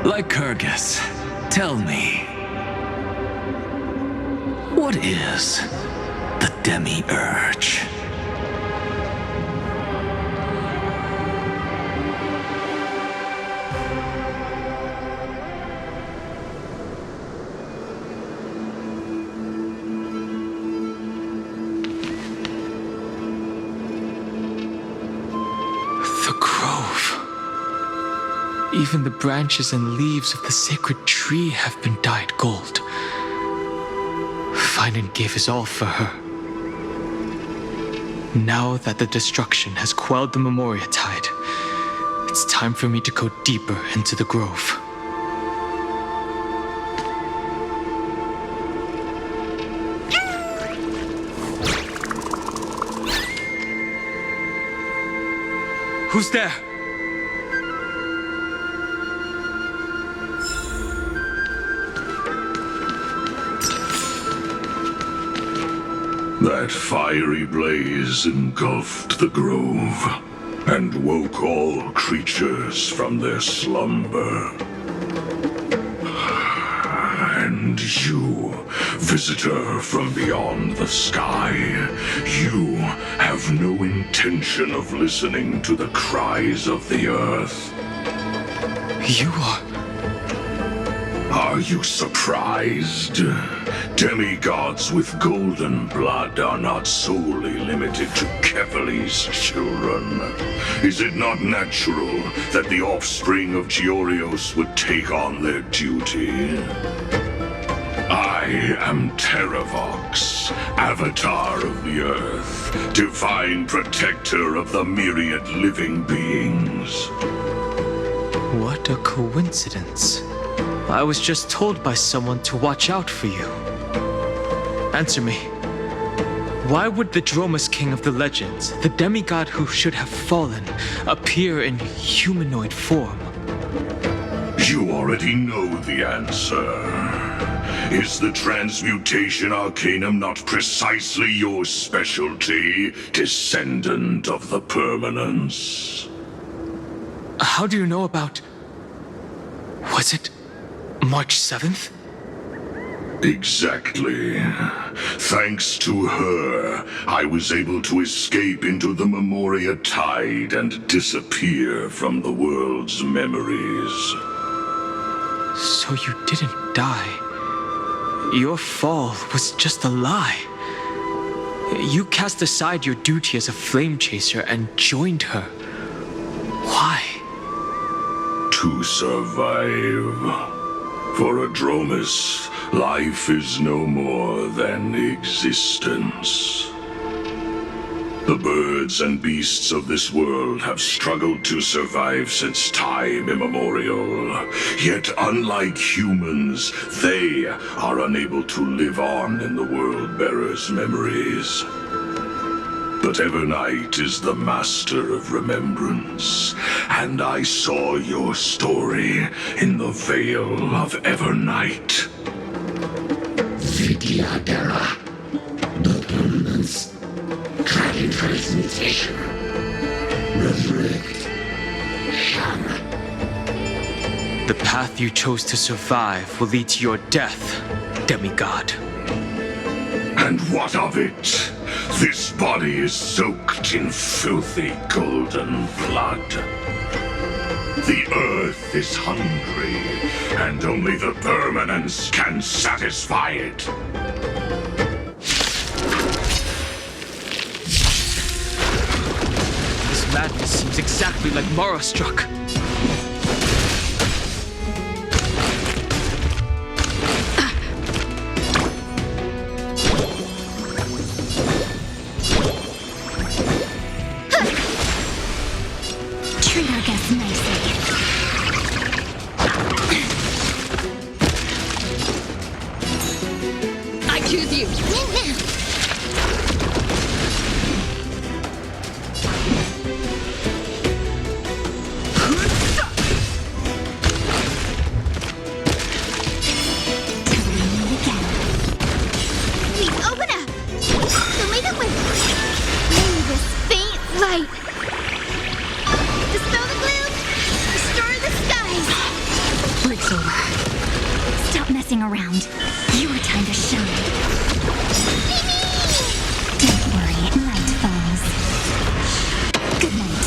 Lycurgus, tell me, what is the demiurge? The grove. Even the branches and leaves of the sacred tree have been dyed gold. Finan gave his all for her. Now that the destruction has quelled the Memoria tide, it's time for me to go deeper into the grove. Who's there? That fiery blaze engulfed the grove and woke all creatures from their slumber. And you, visitor from beyond the sky, you have no intention of listening to the cries of the earth. You are... Are you surprised? Demigods with golden blood are not solely limited to Kefali's children. Is it not natural that the offspring of Georios would take on their duty? I am Terravox, Avatar of the Earth, divine protector of the myriad living beings. What a coincidence. I was just told by someone to watch out for you. Answer me. Why would the Dromus King of the legends, the demigod who should have fallen, appear in humanoid form? You already know the answer. Is the transmutation arcanum not precisely your specialty, descendant of the permanence? How do you know about... Was it March 7th? Exactly. Thanks to her, I was able to escape into the Memoria tide and disappear from the world's memories. So you didn't die. Your fall was just a lie. You cast aside your duty as a flame chaser and joined her. Why? To survive. For a Dromus, life is no more than existence. The birds and beasts of this world have struggled to survive since time immemorial. Yet unlike humans, they are unable to live on in the World-Bearer's memories. But Evernight is the master of remembrance, and I saw your story in the Veil of Evernight. Vidyadara, the permanence, dragon transmutation, resurrect, Shana. The path you chose to survive will lead to your death, demigod. And what of it? This body is soaked in filthy golden blood. The Earth is hungry, and only the permanence can satisfy it. This madness seems exactly like Mara struck. Treat our guests nicely. I choose you. Please open up! Fill me up with this faint light. Dispel the gloom! Restore the skies! Breaks over. Stop messing around. Your time to shine. Don't worry, night falls. Good night.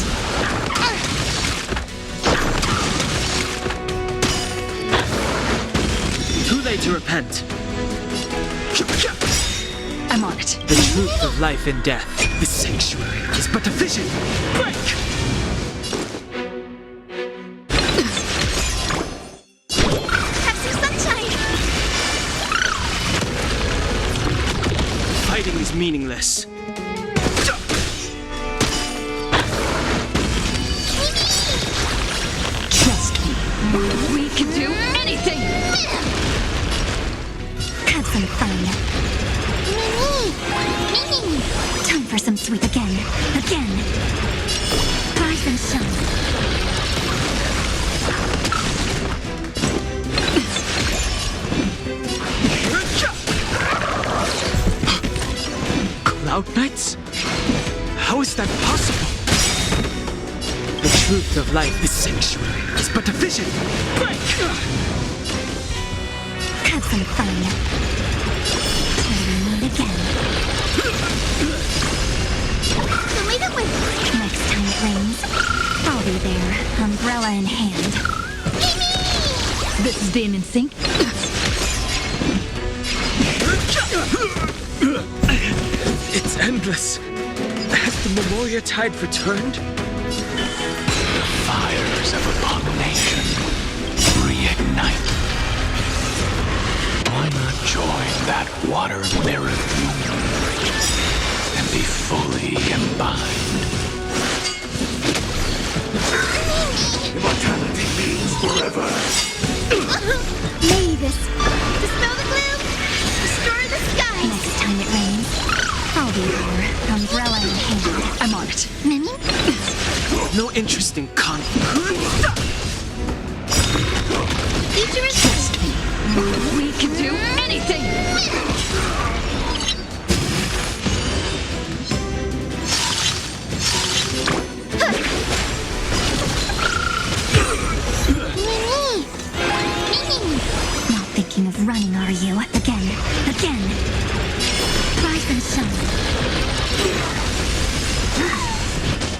Too late to repent. I'm on it. The truth of life and death. The sanctuary is but a vision. Break! Have some sunshine! Fighting is meaningless. Trust me. We can do anything! Have some fun. Time for some sweet again. Again. Rise and shine. Cloud Knights? How is that possible? The truth of life, this sanctuary, is but a vision. Break! Have some fun. Till we meet again. Fill me up with Next time it rains, I'll be there, umbrella in hand. This is being in sync. It's endless. Has the Memoria Tide returned? The fires of abomination reignite. Why not join that water mirror union and be fully imbibed? Immortality means forever. May this dispel the gloom! Restore the skies! Next time it rains, I'll be there, umbrella in hand. I'm on it. Mimi? No interest in conflict. Future is Trust me. We can do anything! Not thinking of running, are you? Again. Again. Rise and shine.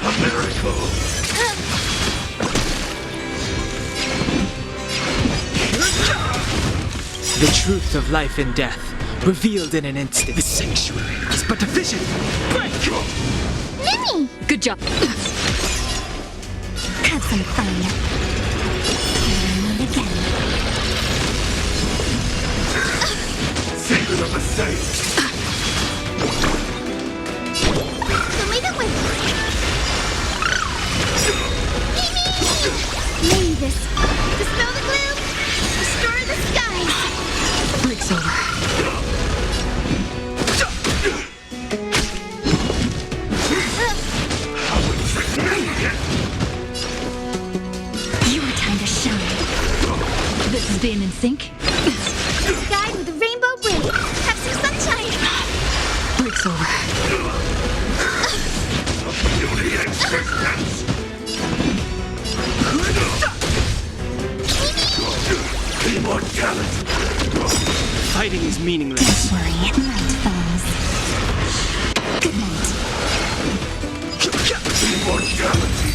A miracle. The truth of life and death, revealed in an instant. The sanctuary is but a vision. Break! Mimi! Good job. Have some fun. Till we meet again. Secret of the saints. Fill me up with May this dispel the gloom! Restore the skies! Breaks over. Your time to shine. This is being in sync. Guide with a rainbow break! Have some sunshine! Breaks over. Beauty existence. Immortality. Fighting is meaningless. Don't worry, night falls. Good night. Immortality.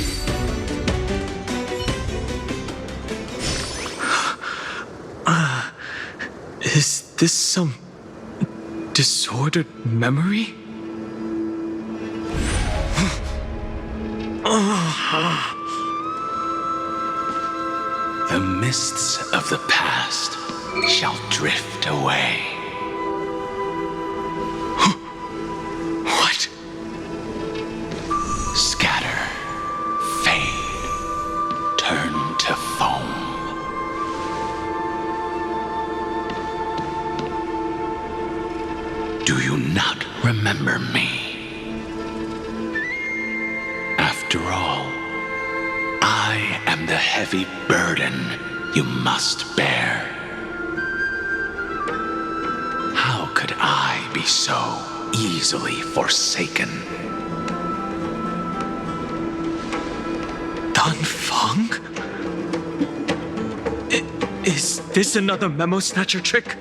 this some disordered memory? The mists of the past shall drift away. What? Scatter, fade, turn to foam. Do you not remember me? After all, I am the heavy burden you must bear. How could I be so easily forsaken? Dan Feng? Is this another memo snatcher trick?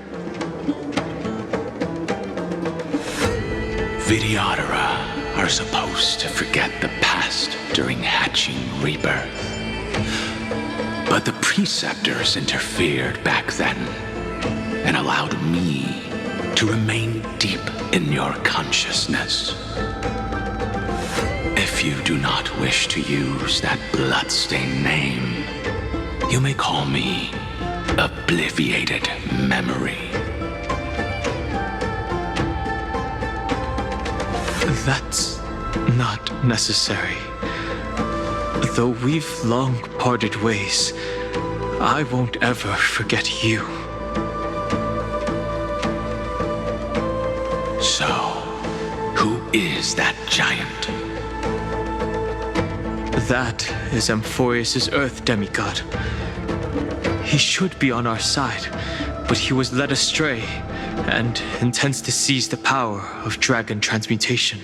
Vidyadhara are supposed to forget the past during hatching rebirth. But the preceptors interfered back then and allowed me to remain deep in your consciousness. If you do not wish to use that bloodstained name, you may call me Obliviated Memory. That's not necessary. Though we've long parted ways, I won't ever forget you. So, who is that giant? That is Amphoreus' Earth demigod. He should be on our side, but he was led astray and intends to seize the power of dragon transmutation.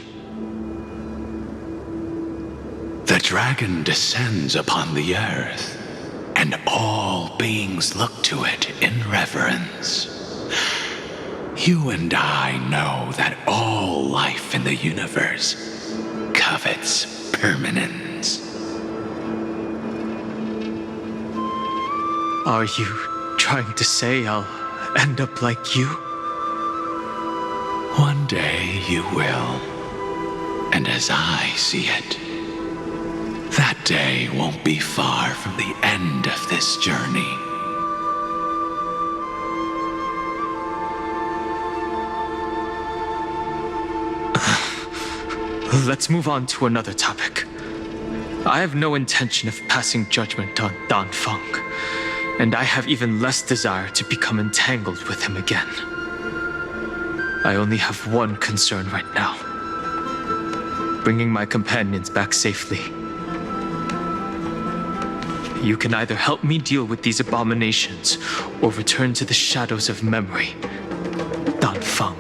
The dragon descends upon the earth, and all beings look to it in reverence. You and I know that all life in the universe covets permanence. Are you trying to say I'll end up like you? One day you will. And as I see it, that day won't be far from the end of this journey. Let's move on to another topic. I have no intention of passing judgment on Dan Feng, and I have even less desire to become entangled with him again. I only have one concern right now: bringing my companions back safely. You can either help me deal with these abominations, or return to the shadows of memory. Dan Feng.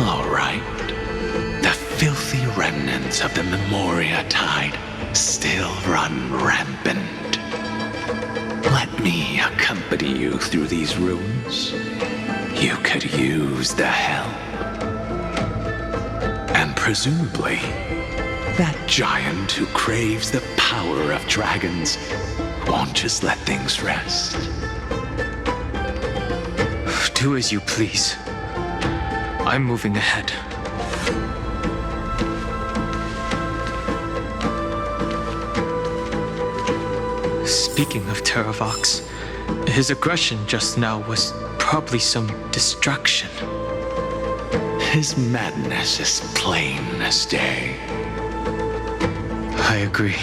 All right. The filthy remnants of the Memoria Tide still run rampant. Let me accompany you through these ruins. You could use the help. And presumably, that giant who craves the power of dragons won't just let things rest. Do as you please. I'm moving ahead. Speaking of Terravox, his aggression just now was probably some distraction. His madness is plain as day. I agree.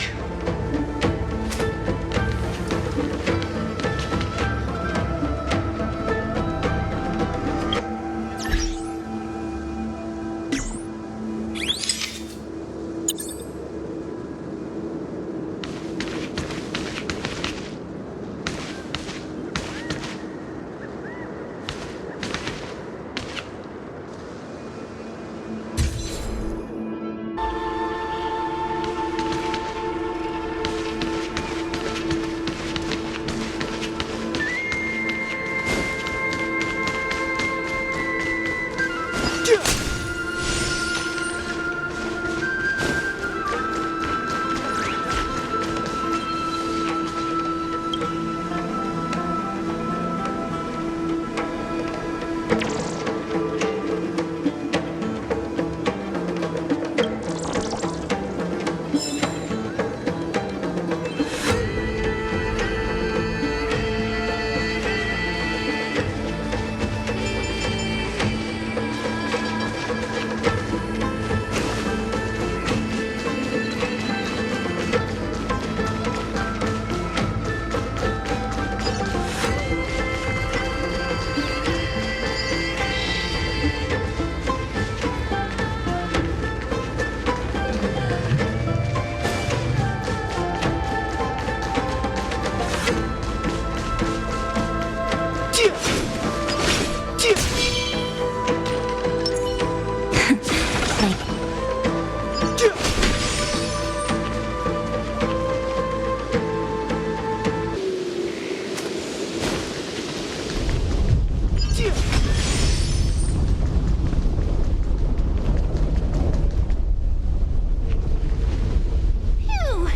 Phew,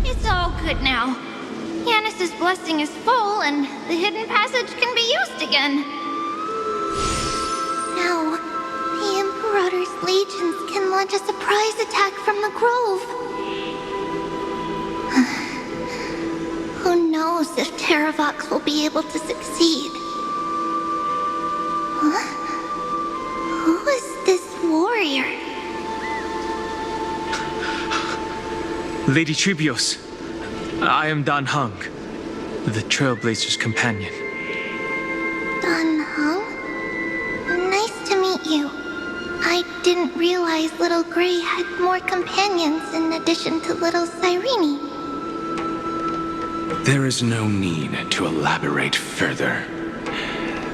it's all good now. Yanis's blessing is full, and the hidden passage can be used again. Now, the Imperator's legions can launch a surprise attack from the grove. Who knows if Terravox will be able to succeed? Huh? Who is this warrior? Lady Trebios, I am Dan Heng, the Trailblazer's companion. Dan Heng? Nice to meet you. I didn't realize Little Gray had more companions in addition to Little Cyrene. There is no need to elaborate further.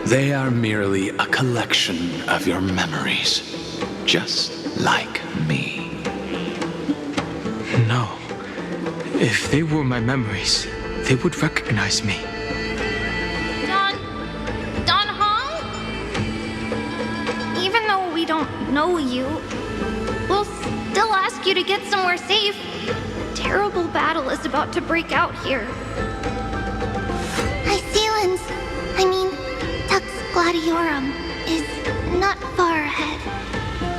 They are merely a collection of your memories, just like me. No. If they were my memories, they would recognize me. Don Hong? Even though we don't know you, we'll still ask you to get somewhere safe. A terrible battle is about to break out here. Iceland's, Tux Gladiorum, is not far ahead.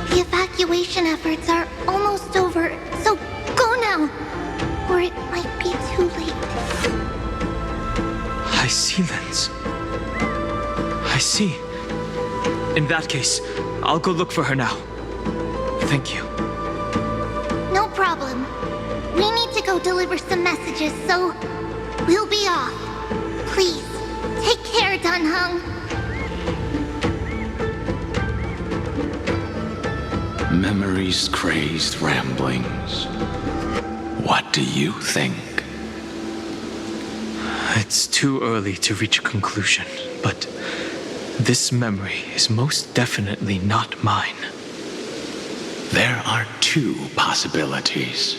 The evacuation efforts are almost over, so go now, or it might be too late. Iceland's. I see. In that case, I'll go look for her now. Thank you. No problem. We need to go deliver some messages, so we'll be off. Please, take care, Dan Heng. Memories crazed ramblings. What do you think? It's too early to reach a conclusion, but this memory is most definitely not mine. There are two possibilities.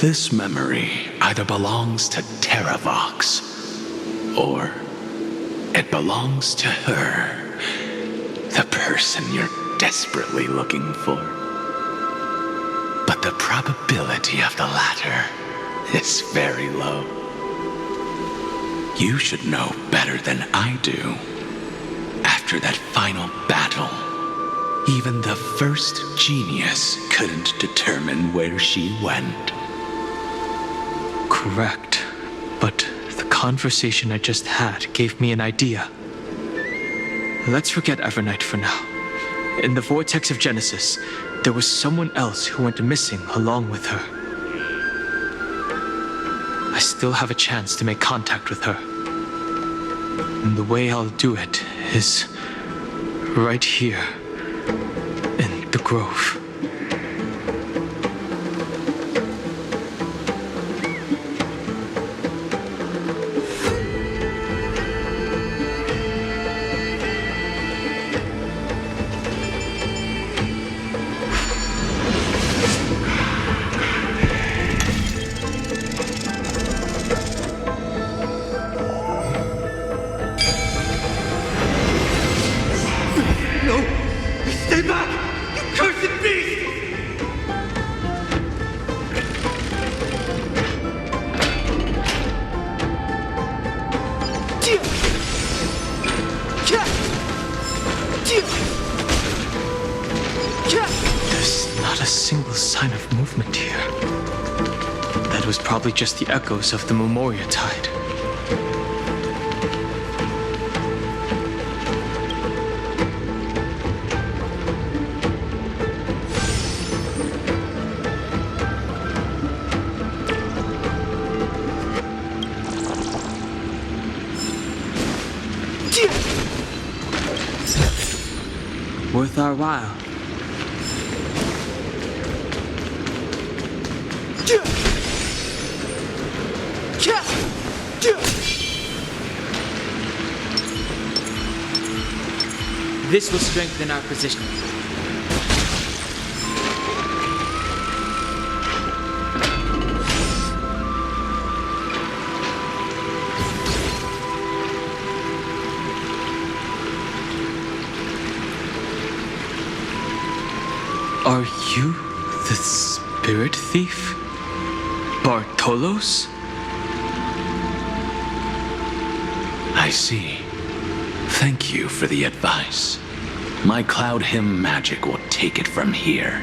This memory either belongs to Terravox, or it belongs to her, the person you're desperately looking for. But the probability of the latter is very low. You should know better than I do. After that final battle, even the first genius couldn't determine where she went. Correct. But the conversation I just had gave me an idea. Let's forget Evernight for now. In the Vortex of Genesis, there was someone else who went missing along with her. I still have a chance to make contact with her. And the way I'll do it is right here in the grove. There's not a single sign of movement here. That was probably just the echoes of the Memoria Tide. Worth our while. This will strengthen our position. Are you the spirit thief? Bartolos? I see. Thank you for the advice. My Cloud Hymn magic will take it from here.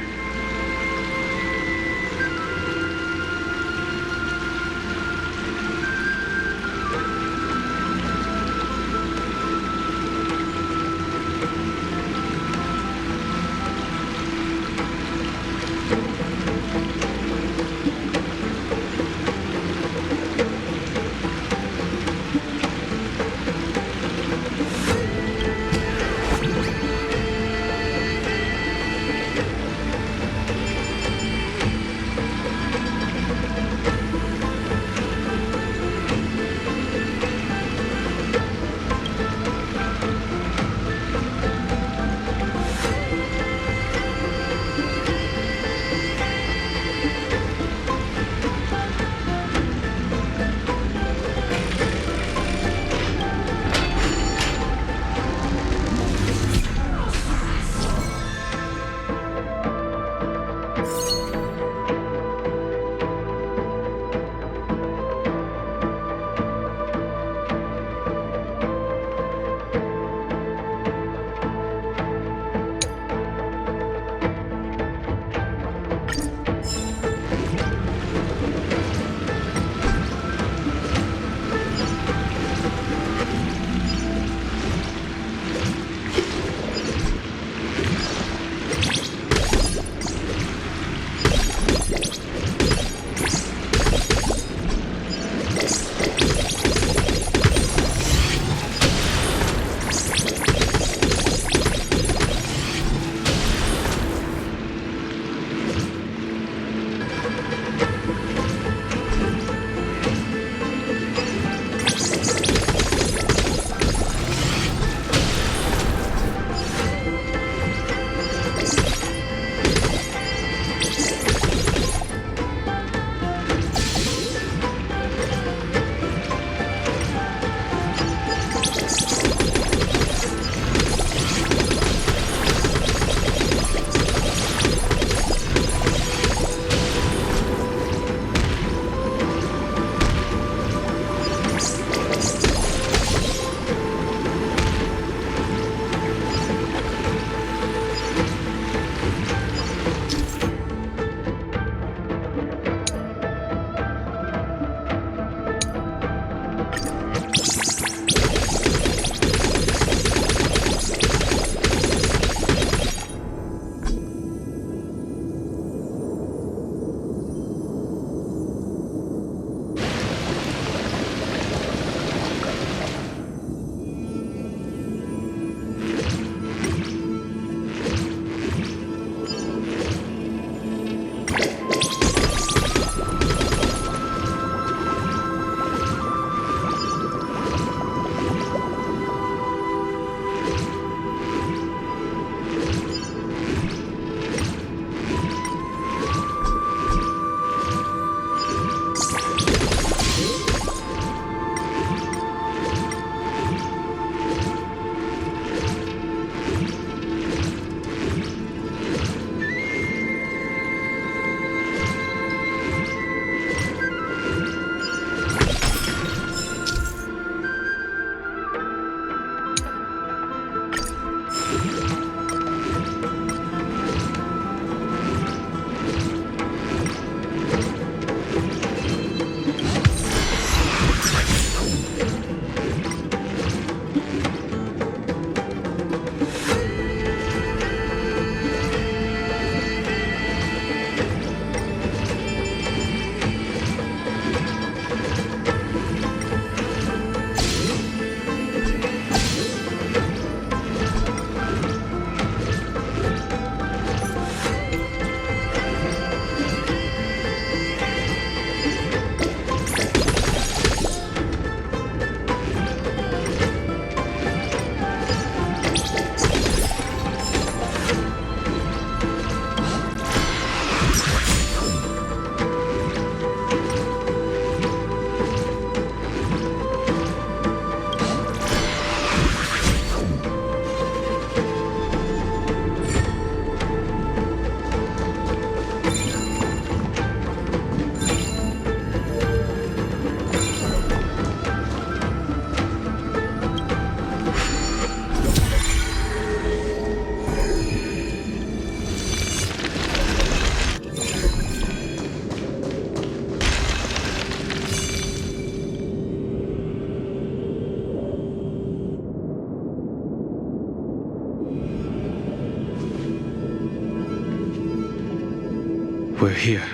we're here.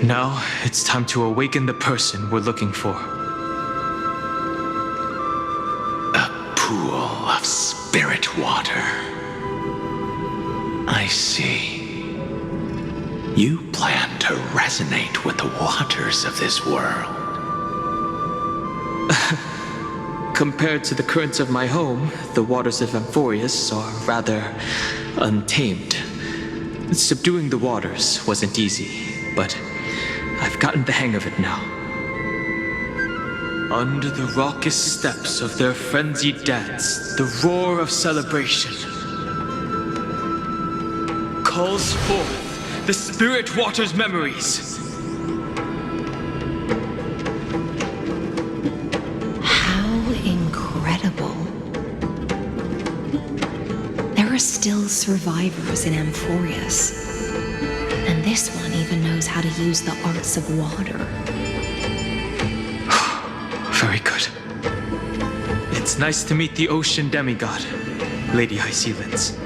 Now, it's time to awaken the person we're looking for. A pool of spirit water. I see. You plan to resonate with the waters of this world. Compared to the currents of my home, the waters of Amphoreus are rather untamed. Subduing the waters wasn't easy, but I've gotten the hang of it now. Under the raucous steps of their frenzied dance, the roar of celebration calls forth the spirit water's memories. There are still survivors in Amphoreus. And this one even knows how to use the arts of water. Very good. It's nice to meet the ocean demigod, Lady Hysealence.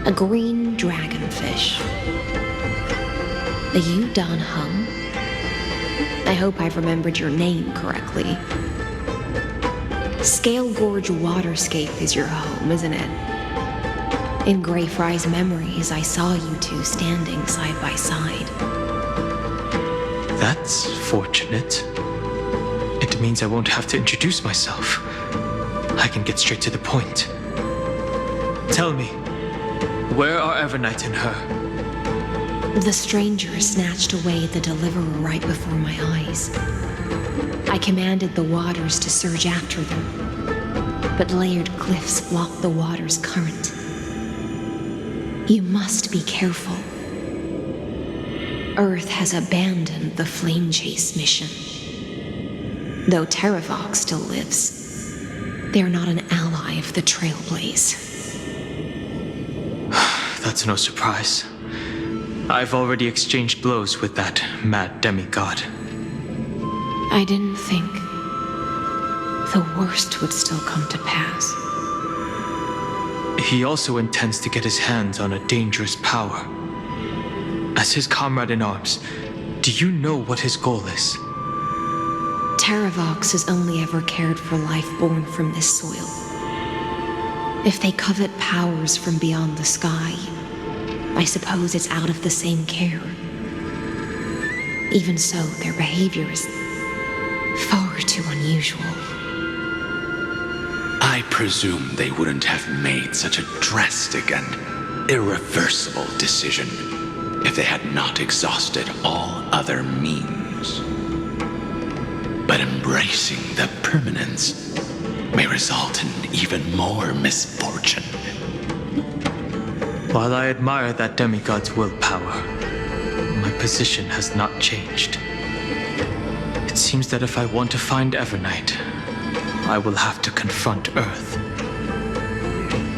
A green dragonfish. The Yu Dan Hung? I hope I've remembered your name correctly. Scale Gorge Waterscape is your home, isn't it? In Greyfry's memories, I saw you two standing side by side. That's fortunate. It means I won't have to introduce myself. I can get straight to the point. Tell me, where are Evernight and her? The stranger snatched away the deliverer right before my eyes. I commanded the waters to surge after them, but layered cliffs blocked the water's current. You must be careful. Earth has abandoned the flame chase mission. Though Terravox still lives, they're not an ally of the Trailblaze. That's no surprise. I've already exchanged blows with that mad demigod. I didn't think the worst would still come to pass. He also intends to get his hands on a dangerous power. As his comrade in arms, do you know what his goal is? Terravox has only ever cared for life born from this soil. If they covet powers from beyond the sky, I suppose it's out of the same care. Even so, their behavior is far too unusual. I presume they wouldn't have made such a drastic and irreversible decision if they had not exhausted all other means. But embracing the permanence may result in even more misfortune. While I admire that demigod's willpower, my position has not changed. It seems that if I want to find Evernight, I will have to confront Earth.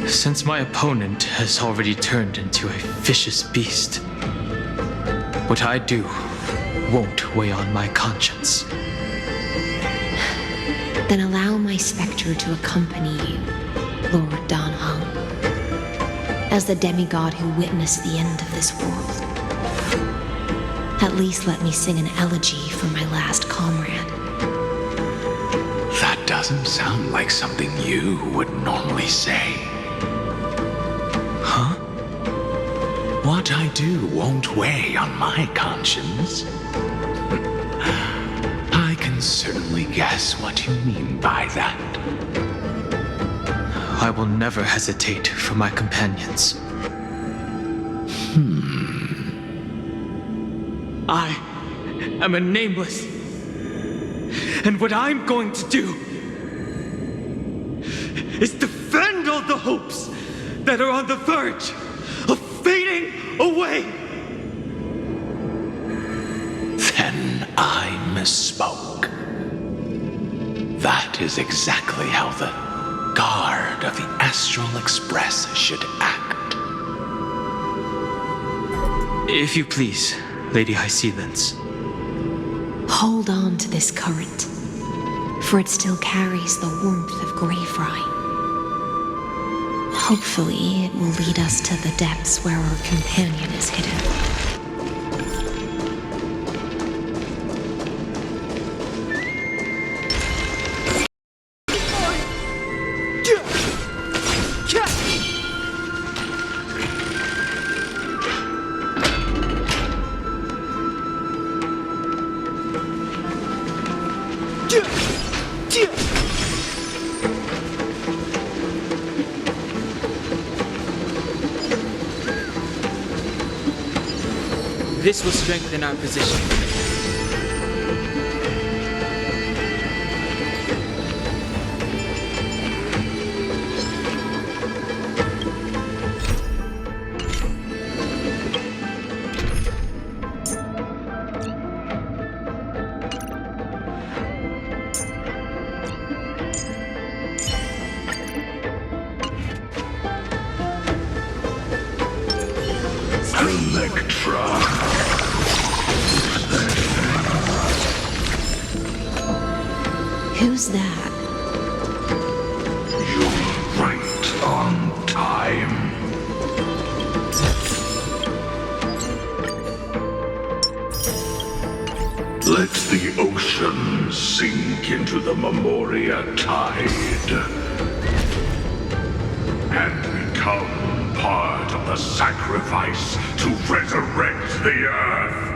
Since my opponent has already turned into a vicious beast, what I do won't weigh on my conscience. Then allow my specter to accompany you, Lord Dan Hung, as the demigod who witnessed the end of this world. At least let me sing an elegy for my last comrade. That doesn't sound like something you would normally say. Huh? What I do won't weigh on my conscience. I can certainly guess what you mean by that. I will never hesitate for my companions. I am a nameless. And what I'm going to do is defend all the hopes that are on the verge of fading away. Then I misspoke. That is exactly how the guard of the Astral Express should act. If you please, Lady Hysealence. Hold on to this current, for it still carries the warmth of Greyfry. Hopefully, it will lead us to the depths where our companion is hidden. This will strengthen our position. Electra. Who's that? You're right on time. Let the ocean sink into the Memoria tide and become part of the sacrifice to resurrect the Earth.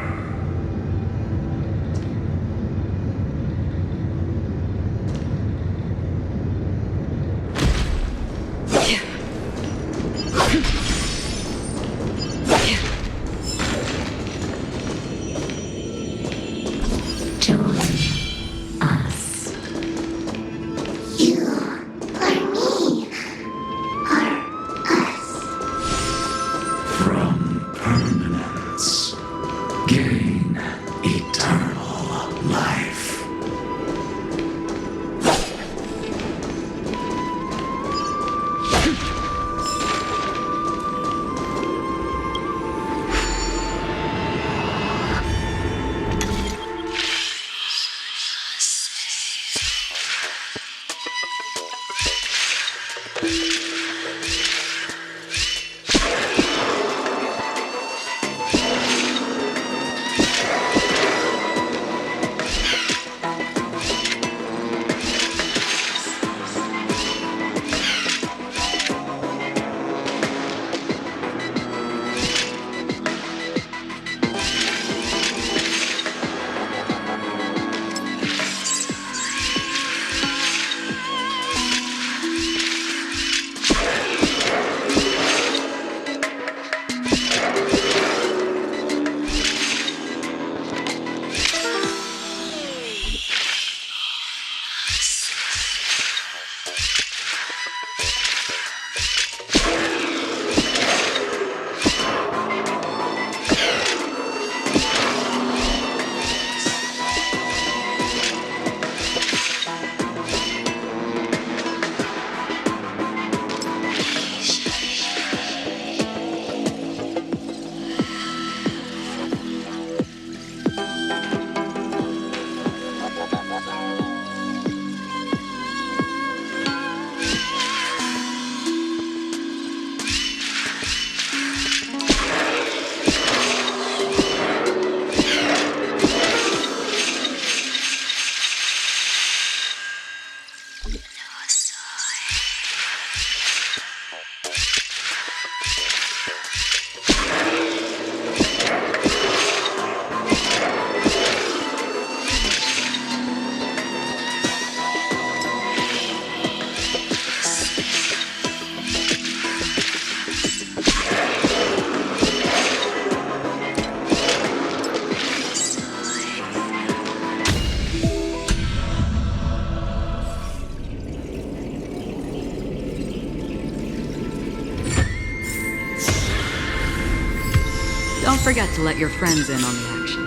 Don't forget to let your friends in on the action.